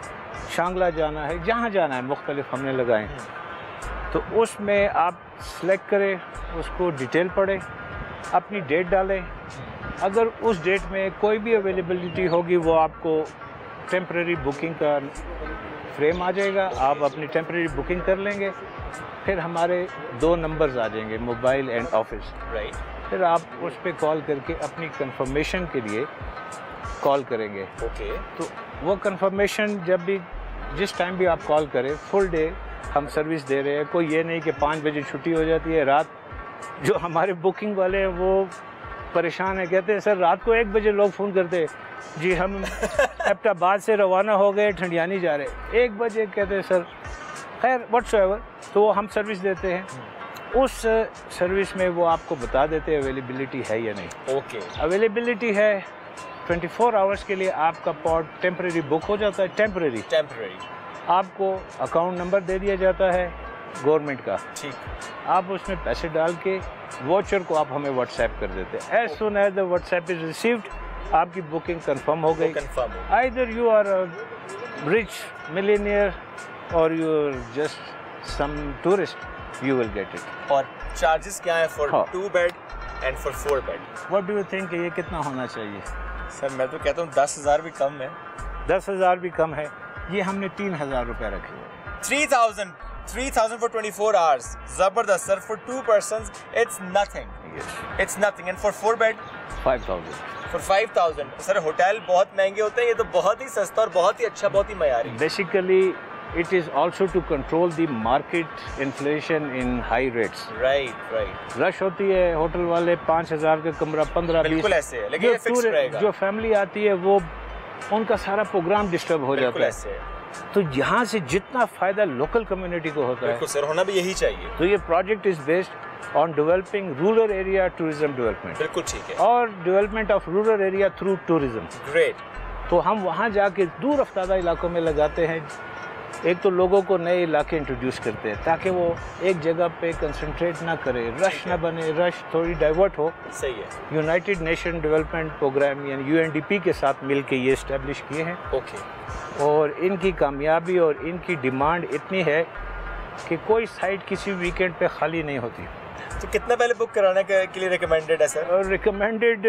शांगला जाना है, जहाँ जाना है मुख्तलिफ हमने लगाए हैं। तो उसमें आप सेलेक्ट करें, उसको डिटेल पढ़ें, अपनी डेट डालें। अगर उस डेट में कोई भी अवेलेबिलिटी होगी, वो आपको टेम्परेरी बुकिंग का फ्रेम आ जाएगा, आप अपनी टेम्परेरी बुकिंग कर लेंगे। फिर हमारे 2 नंबर्स आ जाएंगे, मोबाइल एंड ऑफिस। राइट। फिर आप उस पर कॉल करके अपनी कंफर्मेशन के लिए कॉल करेंगे। ओके। तो वो कंफर्मेशन जब भी, जिस टाइम भी आप कॉल करें, फुल डे हम सर्विस दे रहे हैं। कोई ये नहीं कि 5 बजे छुट्टी हो जाती है रात। जो हमारे बुकिंग वाले हैं वो परेशान है, कहते हैं सर रात को 1 बजे लोग फ़ोन करते हैं, जी हम एबटाबाद से रवाना हो गए, ठंडियानी जा रहे, 1 बजे कहते हैं सर, खैर व्हाट्सएवर। तो हम सर्विस देते हैं। उस सर्विस में वो आपको बता देते हैं अवेलेबिलिटी है या नहीं। ओके। अवेलेबिलिटी है 24 आवर्स के लिए आपका पॉड टेम्परेरी बुक हो जाता है। टेम्परेरी आपको अकाउंट नंबर दे दिया जाता है गवर्नमेंट का। ठीक। आप उसमें पैसे डाल के वॉचर को आप हमें व्हाट्सएप कर देते हैं। As soon as the WhatsApp is received, आपकी बुकिंग कंफर्म हो गई। Either you are rich millionaire or you are just some tourist, you will get it. और चार्जेस क्या है for 2 bed and for 4 bed? What do you think, ये कितना होना चाहिए? सर मैं तो कहता हूँ 10,000 भी कम है। 10,000 भी कम है। ये हमने 3,000 रुपये रखे हुए। 3,000 for 24 hours. Zabardast, sir. For 2 persons, it's nothing. Yes. It's nothing. And for 4 bed? 5,000. For 5,000 sir, hotel बहुत महंगे होते हैं, ये तो बहुत ही सस्ता और बहुत ही अच्छा, बहुत ही मयारी। Basically it is also to control the market inflation in high rates. Right. Rush होती है, होटल वाले 5,000 का कमरा 15-20 बिल्कुल ऐसे है, लेकिन ये फिक्स रहेगा। जो फैमिली आती है वो उनका सारा प्रोग्राम डिस्टर्ब हो जाता है। ऐसे है। तो यहाँ से जितना फायदा लोकल कम्युनिटी को होता है, बिल्कुल सर, होना भी यही चाहिए। तो ये project is based on developing rural area tourism development. बिल्कुल ठीक है। और development of rural area through tourism. Great. तो हम वहाँ जाके दूर अफ्तादा इलाकों में लगाते हैं। एक तो लोगों को नए इलाके इंट्रोड्यूस करते हैं ताकि वो एक जगह पे कंसंट्रेट ना करे, रश ना बने, रश थोड़ी डाइवर्ट हो। सही है। यूनाइटेड नेशन डेवलपमेंट प्रोग्राम यानी UNDP के साथ मिलके ये इस्टेब्लिश किए हैं। ओके। और इनकी कामयाबी और इनकी डिमांड इतनी है कि कोई साइट किसी वीकेंड पे खाली नहीं होती। तो कितना पहले बुक कराने के लिए रिकमेंडेड है sir? Recommended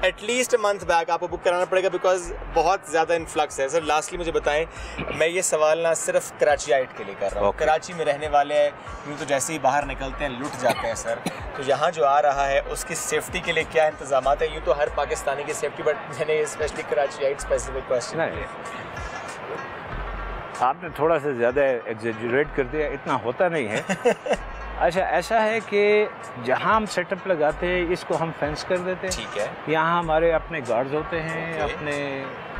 at least month back आपको बुक कराना पड़ेगा, बिकॉज बहुत ज़्यादा इन्फ्लक्स है। सर लास्टली मुझे बताएं, मैं ये सवाल ना सिर्फ कराचीआइट के लिए कर रहा हूँ। कराची में रहने वाले हैं, यूँ तो जैसे ही बाहर निकलते हैं लुट जाते हैं सर। तो यहाँ जो आ रहा है उसकी सेफ्टी के लिए क्या इंतजाम है? यूँ तो हर पाकिस्तानी की सेफ्टी, बट मैंने स्पेशली कराचीआइट स्पेसिफिक क्वेश्चन किया। आपने थोड़ा सा ज़्यादा एग्जेजरेट कर दिया, इतना होता नहीं है। अच्छा, ऐसा है कि जहाँ हम सेटअप लगाते हैं इसको हम फेंस कर देते हैं। ठीक है। यहाँ हमारे अपने गार्ड्स होते हैं, अपने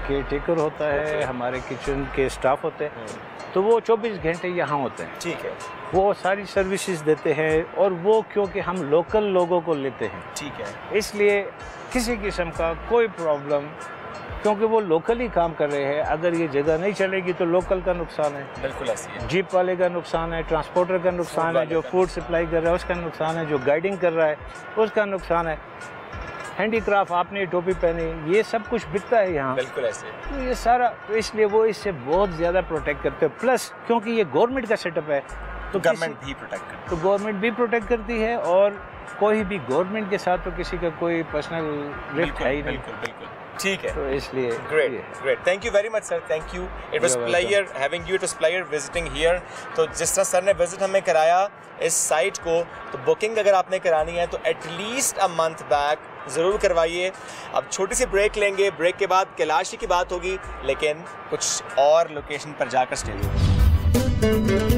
केयर टेकर होता है, हमारे किचन के स्टाफ होते हैं, तो वो 24 घंटे यहाँ होते हैं। ठीक है। वो सारी सर्विसेज देते हैं और वो क्योंकि हम लोकल लोगों को लेते हैं, ठीक है, इसलिए किसी किस्म का कोई प्रॉब्लम, क्योंकि वो लोकल ही काम कर रहे हैं। अगर ये जगह नहीं चलेगी तो लोकल का नुकसान है, बिल्कुल ऐसी है। जीप वाले का नुकसान है, ट्रांसपोर्टर का नुकसान है, जो फूड सप्लाई कर रहा है उसका नुकसान है, जो गाइडिंग कर रहा है उसका नुकसान है, हैंडीक्राफ्ट आपने टोपी पहनी, ये सब कुछ बिकता है यहाँ, बिल्कुल ऐसे। तो ये सारा, तो इसलिए वो इससे बहुत ज़्यादा प्रोटेक्ट करते हैं। प्लस क्योंकि ये गवर्नमेंट का सेटअप है तो गवर्नमेंट भी प्रोटेक्ट करती है, तो गवर्नमेंट भी प्रोटेक्ट करती है, और कोई भी गवर्नमेंट के साथ तो किसी का कोई पर्सनल रिस्क है ही नहीं। बिल्कुल बिल्कुल ठीक है। तो इसलिए great, thank you very much sir, thank you. It was pleasure having you, it was pleasure visiting here. तो जिस तरह सर ने विजिट हमें कराया इस साइट को, तो बुकिंग अगर आपने करानी है तो एटलीस्ट अ मंथ बैक ज़रूर करवाइए। अब छोटी सी ब्रेक लेंगे, ब्रेक के बाद कैलाशी की बात होगी, लेकिन कुछ और लोकेशन पर जाकर स्टे करेंगे।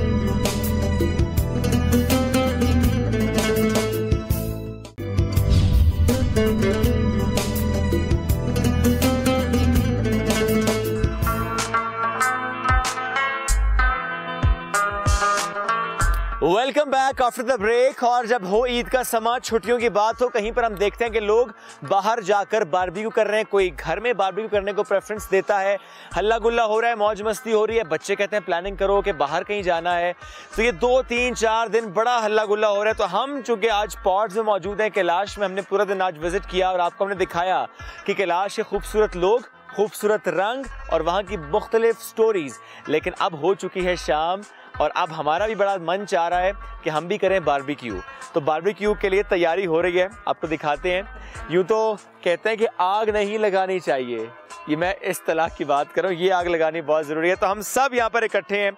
Welcome back after the break. और जब हो ईद का समा, छुट्टियों की बात हो, कहीं पर हम देखते हैं कि लोग बाहर जाकर बारबेक्यू कर रहे हैं, कोई घर में बारबेक्यू करने को प्रेफरेंस देता है, हल्ला गुल्ला हो रहा है, मौज मस्ती हो रही है, बच्चे कहते हैं प्लानिंग करो कि बाहर कहीं जाना है, तो ये 2, 3, 4 दिन बड़ा हल्ला गुल्ला हो रहा है। तो हम चूंकि आज पॉड्स में मौजूद हैं कैलाश में, हमने पूरा दिन आज विजिट किया और आपको हमने दिखाया कि कैलाश के खूबसूरत लोग, खूबसूरत रंग और वहाँ की मुख्तलिफ स्टोरीज। लेकिन अब हो चुकी है शाम और अब हमारा भी बड़ा मन चाह रहा है कि हम भी करें बारबेक्यू। तो बारबेक्यू के लिए तैयारी हो रही है, आपको दिखाते हैं। यूँ तो कहते हैं कि आग नहीं लगानी चाहिए, ये मैं इस तरह की बात कर रहा हूँ, ये आग लगानी बहुत ज़रूरी है। तो हम सब यहाँ पर इकट्ठे हैं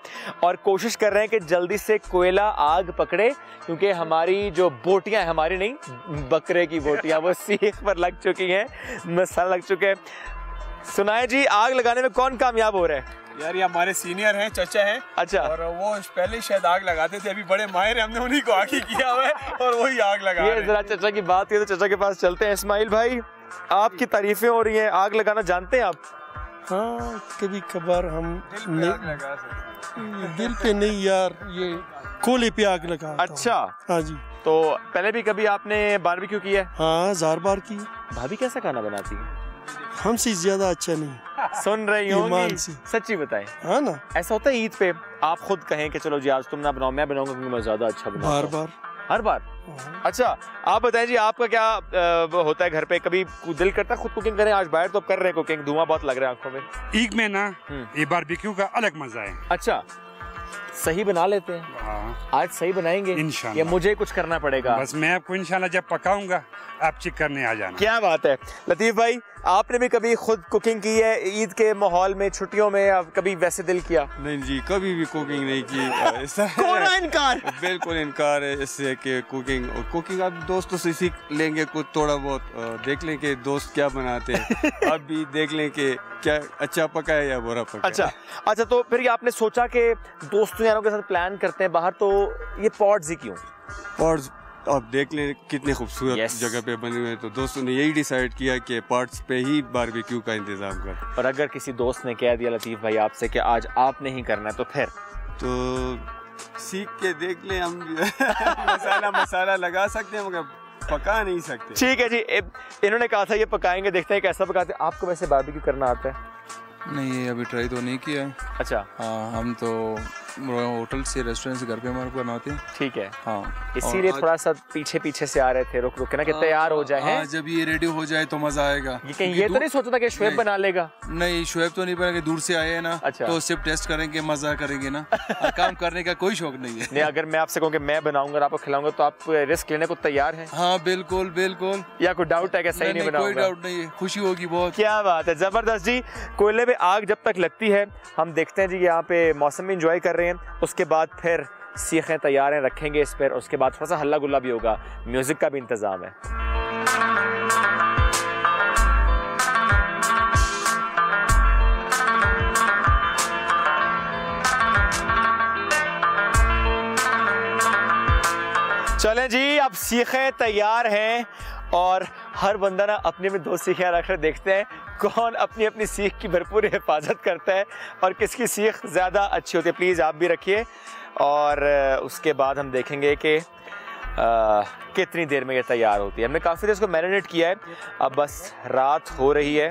और कोशिश कर रहे हैं कि जल्दी से कोयला आग पकड़े, क्योंकि हमारी जो बोटियाँ हैं, हमारी नहीं बकरे की बोटियाँ, वो सीख पर लग चुकी हैं, मसाला लग चुके हैं। सुनाए जी, आग लगाने में कौन कामयाब हो रहा है? यार ये हमारे सीनियर हैं, चचा हैं। अच्छा। और वो पहले शायद आग लगाते थे, अभी बड़े माहिर हैं, हमने उन्हीं को आग ही किया हुआ है और वही आग लगा रहे हैं। ये जरा चचा की बात है, तो चचा के पास चलते हैं। इस्माइल भाई, आपकी तारीफें हो रही हैं, आग लगाना जानते हैं आप? हाँ, कभी कभार हम दिल पे नहीं यार, ये कोले पे आग लगा। अच्छा, हाँ जी। तो पहले भी कभी आपने बारबेक्यू किया है? हाँ, 1000 बार की। भाभी कैसा खाना बनाती है? हमसे ज्यादा अच्छा नहीं। सुन रही होंगी, सच्ची बताएं। हाँ ना, ऐसा होता है ईद पे आप खुद कहें कि चलो जी आज तुम ना बनाओ, मैं बनाऊंगा क्योंकि मैं ज्यादा अच्छा बनाऊंगा? बार हर बार। अच्छा, आप बताएं जी, आपका क्या होता है घर पे? कभी दिल करता खुद कुकिंग करें? आज बाहर तो कर रहे हैं कुकिंग, धुआं बहुत लग रहा है आंखों में। ईद में ना ये बारबेक्यू का अलग मजा है। अच्छा, सही बना लेते हैं? हाँ। आज सही बनाएंगे इंशाल्लाह। या मुझे कुछ करना पड़ेगा? बस मैं आपको इंशाल्लाह जब पकाऊंगा आप चेक करने आ जाना। क्या बात है लतीफ़ भाई, आपने भी कभी खुद कुकिंग की है ईद के माहौल में, छुट्टियों में, आप कभी वैसे दिल किया? नहीं जी, कभी भी कुकिंग नहीं की। ऐसा कौन इनकार? बिल्कुल इनकार है इससे कि कुकिंग आप दोस्तों से सीख लेंगे कुछ थोड़ा बहुत, देख लें कि दोस्त क्या बनाते हैं। आप भी देख लें कि क्या अच्छा पका है या बुरा पका। अच्छा, तो फिर ये आपने सोचा कि दोस्तों यारों के साथ प्लान करते हैं बाहर, तो ये पॉट्स ही क्यों? पॉट्स आप देख लें कितने खूबसूरत जगह पे बने हुए हैं, तो दोस्तों ने यही डिसाइड किया कि पॉट्स पे ही बारबेक्यू का इंतजाम कर। और अगर किसी दोस्त ने कह दिया लतीफ़ भाई आपसे कि आज आपने ही करना है, तो फिर तो सीख के देख लें हम। मसाला लगा सकते हैं मगर पका नहीं सकते। ठीक है जी, इन्होंने कहा था ये पकाएंगे, देखते हैं कैसा पकाते हैं। आपको वैसे बारबेक्यू करना आता है? नहीं, अभी ट्राई तो नहीं किया है। अच्छा। हाँ, हम तो होटल से, रेस्टोरेंट से घर पे हमारे को बनाते हैं। ठीक है। हाँ, इसीलिए थोड़ा सा पीछे से आ रहे थे, रुक के ना कि तैयार हो जाए। जब ये रेडी हो जाए तो मजा आएगा। ये तो नहीं सोचा था कि शुएब बना लेगा? नहीं, शुएब तो नहीं बनेगा, दूर से आए हैं ना। अच्छा। तो सिर्फ टेस्ट करेंगे, मजा करेंगे ना। काम करने का कोई शौक नहीं है। नहीं, अगर मैं आपसे कहूँ कि मैं बनाऊंगा और आपको खिलाऊंगा तो आप रिस्क लेने को तैयार हैं? हाँ बिल्कुल बिल्कुल। या कोई डाउट है कि सही नहीं बनाऊंगा? कोई डाउट नहीं है, खुशी होगी बहुत। क्या बात है, जबरदस्त जी। कोयले पे आग जब तक लगती है हम देखते हैं जी, यहाँ पे मौसम भी इंजॉय कर रहे हैं, उसके बाद फिर सीखें तैयार हैं, रखेंगे इस पर, उसके बाद थोड़ा सा हल्ला गुल्ला भी होगा, म्यूजिक का भी इंतजाम है। चलें जी, अब सीखें तैयार हैं और हर बंदा ना अपनी अपनी दो सीखें रख कर देखते हैं कौन अपनी अपनी सीख की भरपूर हिफाजत करता है और किसकी सीख ज़्यादा अच्छी होती है। प्लीज़ आप भी रखिए और उसके बाद हम देखेंगे कि कितनी देर में ये तैयार होती है। हमने काफ़ी देर इसको मैरिनेट किया है, अब बस रात हो रही है।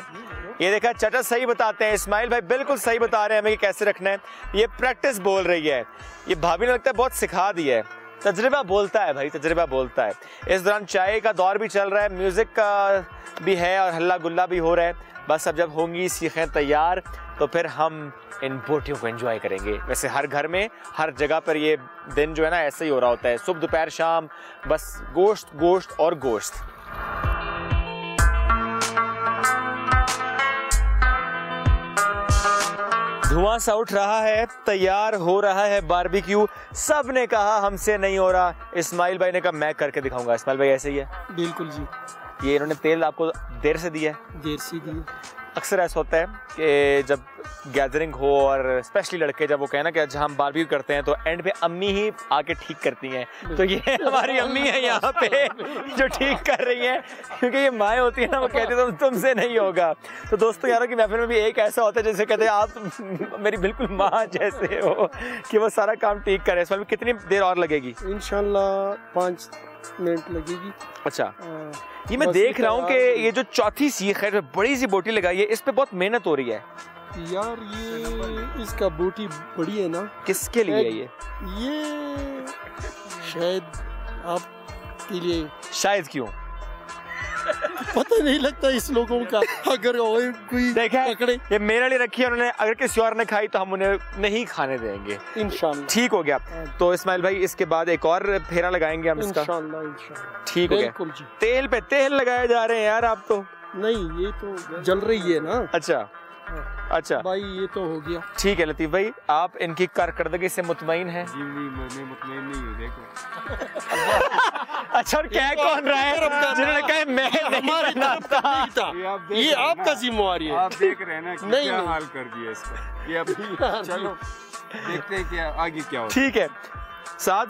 ये देखा, चटर सही बताते हैं, इस्माइल भाई बिल्कुल सही बता रहे हैं हमें कि कैसे रखना है। ये प्रैक्टिस बोल रही है, ये भाभी ने लगता है बहुत सिखा दिया है। तजर्बा बोलता है भाई, तजर्बा बोलता है। इस दौरान चाय का दौर भी चल रहा है, म्यूज़िक का भी है और हल्ला गुल्ला भी हो रहा है। बस अब जब होंगी सीखें तैयार तो फिर हम इन बोटियों को एंजॉय करेंगे। वैसे हर घर में, हर जगह पर ये दिन जो है ना ऐसे ही हो रहा होता है, सुबह दोपहर शाम बस गोश्त गोश्त और गोश्त। धुआं सा उठ रहा है, तैयार हो रहा है बारबेक्यू। सब ने कहा हमसे नहीं हो रहा, इस्माइल भाई ने कहा मैं करके दिखाऊंगा। इस्माइल भाई ऐसे ही है? बिल्कुल जी। ये इन्होंने तेल आपको देर से दिया है? देर से दिया। अक्सर ऐसा होता है कि जब गैदरिंग हो और स्पेशली लड़के जब वो कहें ना कि अच्छा हम बारबेक्यू करते हैं तो एंड पे अम्मी ही आके ठीक करती हैं। तो ये हमारी अम्मी है यहाँ पे जो ठीक कर रही हैं, क्योंकि ये माएँ होती है ना, वो कहती है तुमसे नहीं होगा। तो दोस्तों यारों की महफिल में भी एक ऐसा होता है जैसे कहते हैं आप मेरी बिल्कुल माँ जैसे हो कि वो सारा काम ठीक करे। इसमें कितनी देर और लगेगी? इंशाल्लाह 5 मिनट लगेगी। अच्छा, ये मैं देख रहा हूँ कि ये जो चौथी सीख है, बड़ी सी बोटी लगाई है, इस पे बहुत मेहनत हो रही है यार। ये इसका बोटी बड़ी है ना। किसके लिए ये शायद आपके लिए। शायद क्यों पता नहीं लगता इस लोगों का। अगर कोई देखा पकड़े, ये मेरे लिए रखी है उन्होंने, अगर किसी और ने खाई तो हम उन्हें नहीं खाने देंगे इंशाल्लाह। ठीक हो गया। तो इस्माइल भाई इसके बाद एक और फेरा लगाएंगे हम इसका इंशाल्लाह। ठीक हो गया। तेल पे तेल लगाए जा रहे हैं यार आप तो। नहीं, ये तो जल रही है ना। अच्छा अच्छा भाई, ये तो हो गया। ठीक है लतीफ़ भाई, आप इनकी कारकर्दगी से मुतमईन हैं? जी मैं मुतमईन नहीं हूँ, देखो। अच्छा, और क्या कौन रहा है जिन्होंने कहा मैं नहीं बनाता? ये आपका जिम्मेवारी है। आप देख रहे हैं ना कि क्या हाल कर दिया इसका। ये अभी चलो देखते हैं क्या आगे क्या होता है। ठीक है साथ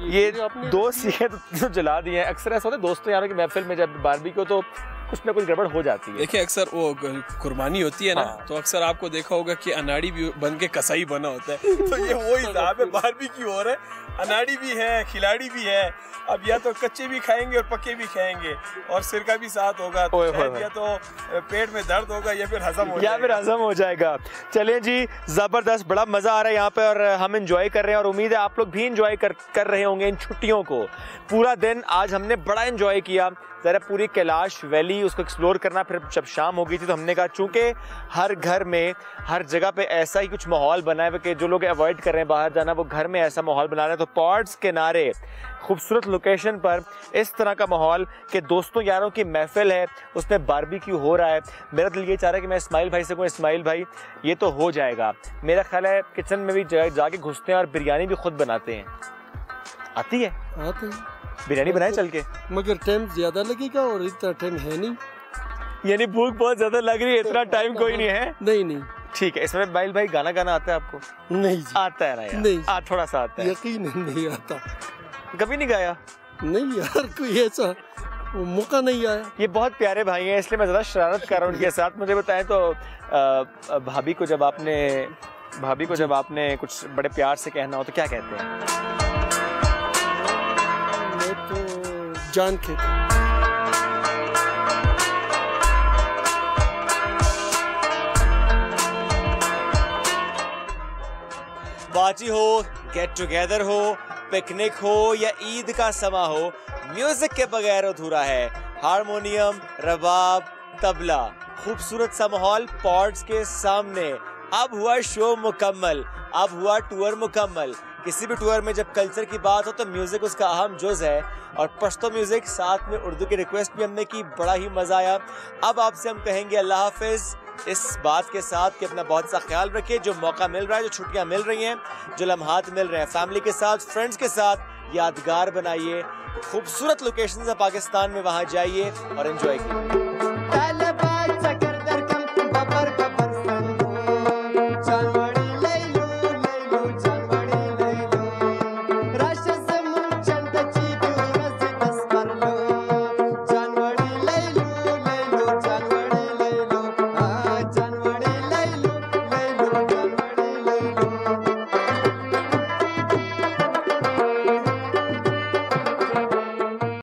ये दो सीखें तो जला दिए हैं। अक्सर ऐसा होता है दोस्तों यारों की महफिल में जब बारबेक्यू तो कुछ ना कुछ गड़बड़ हो जाती है। देखिए अक्सर वो कुर्बानी होती है ना, तो अक्सर आपको देखा होगा कि अनाड़ी भी बन के कसाई बना होता है। तो ये वो हिसाब है, बारबेक्यू हो रहा है, अनाड़ी भी है, खिलाड़ी भी है। अब या तो कच्चे भी खाएंगे और पके भी खाएंगे और सिरका भी साथ होगा, तो या तो पेट में दर्द होगा या फिर हजम हो जाएगा। चलिए जी, जबरदस्त, बड़ा मजा आ रहा है यहाँ पे और हम एंजॉय कर रहे हैं और उम्मीद है आप लोग भी एंजॉय कर रहे होंगे इन छुट्टियों को। पूरा दिन आज हमने बड़ा एंजॉय किया, ज़रा पूरी कैलाश वैली उसको एक्सप्लोर करना। फिर जब शाम हो गई थी तो हमने कहा चूँकि हर घर में हर जगह पे ऐसा ही कुछ माहौल बना है कि जो लोग अवॉइड कर रहे हैं बाहर जाना, वो घर में ऐसा माहौल बना रहे हैं। तो पॉड्स किनारे खूबसूरत लोकेशन पर इस तरह का माहौल कि दोस्तों यारों की महफिल है, उसमें बारबेक्यू हो रहा है। मेरा दिल ये चाह रहा है कि मैं इस्माइल भाई से कहूँ, इस्माइल भाई ये तो हो जाएगा। मेरा ख्याल है किचन में भी जाके घुसते हैं और बिरयानी भी खुद बनाते हैं। आती है? आती है। बिरयानी बनाए चल के, मगर टाइम ज्यादा लगेगा और इतना टाइम है नहीं। यानी भूख बहुत ज्यादा लग रही है, इतना टाइम कोई नहीं है। नहीं ठीक है। इसमें इस्माइल भाई गाना आता है आपको? नहीं आता है ना यार? नहीं, थोड़ा सा आता है। यकीन नहीं आता। कभी नहीं गाया? नहीं यार, कोई ऐसा मौका नहीं आया। ये बहुत प्यारे भाई हैं, इसलिए मैं ज़्यादा शरारत कर रहा हूँ उनके साथ। मुझे बताएं तो भाभी को जब आपने कुछ बड़े प्यार से कहना हो तो क्या कहते हैं? मैं तो जान के पार्टी हो, गेट टुगेदर हो, पिकनिक हो या ईद का समा हो, म्यूजिक के बगैर अधूरा है। हारमोनियम, रबाब, तबला, खूबसूरत सा माहौल पॉड्स के सामने। अब हुआ शो मुकम्मल, अब हुआ टूर मुकम्मल। किसी भी टूर में जब कल्चर की बात हो तो म्यूजिक उसका अहम जुज़ है, और पश्तो म्यूजिक साथ में उर्दू की रिक्वेस्ट भी हमने की, बड़ा ही मजा आया। अब आपसे हम कहेंगे अल्लाह हाफिज, इस बात के साथ कि अपना बहुत सा ख्याल रखिए। जो मौका मिल रहा है, जो छुट्टियां मिल रही हैं, जो लम्हात मिल रहे हैं, फैमिली के साथ, फ्रेंड्स के साथ यादगार बनाइए। खूबसूरत लोकेशन है पाकिस्तान में, वहां जाइए और एंजॉय कीजिए।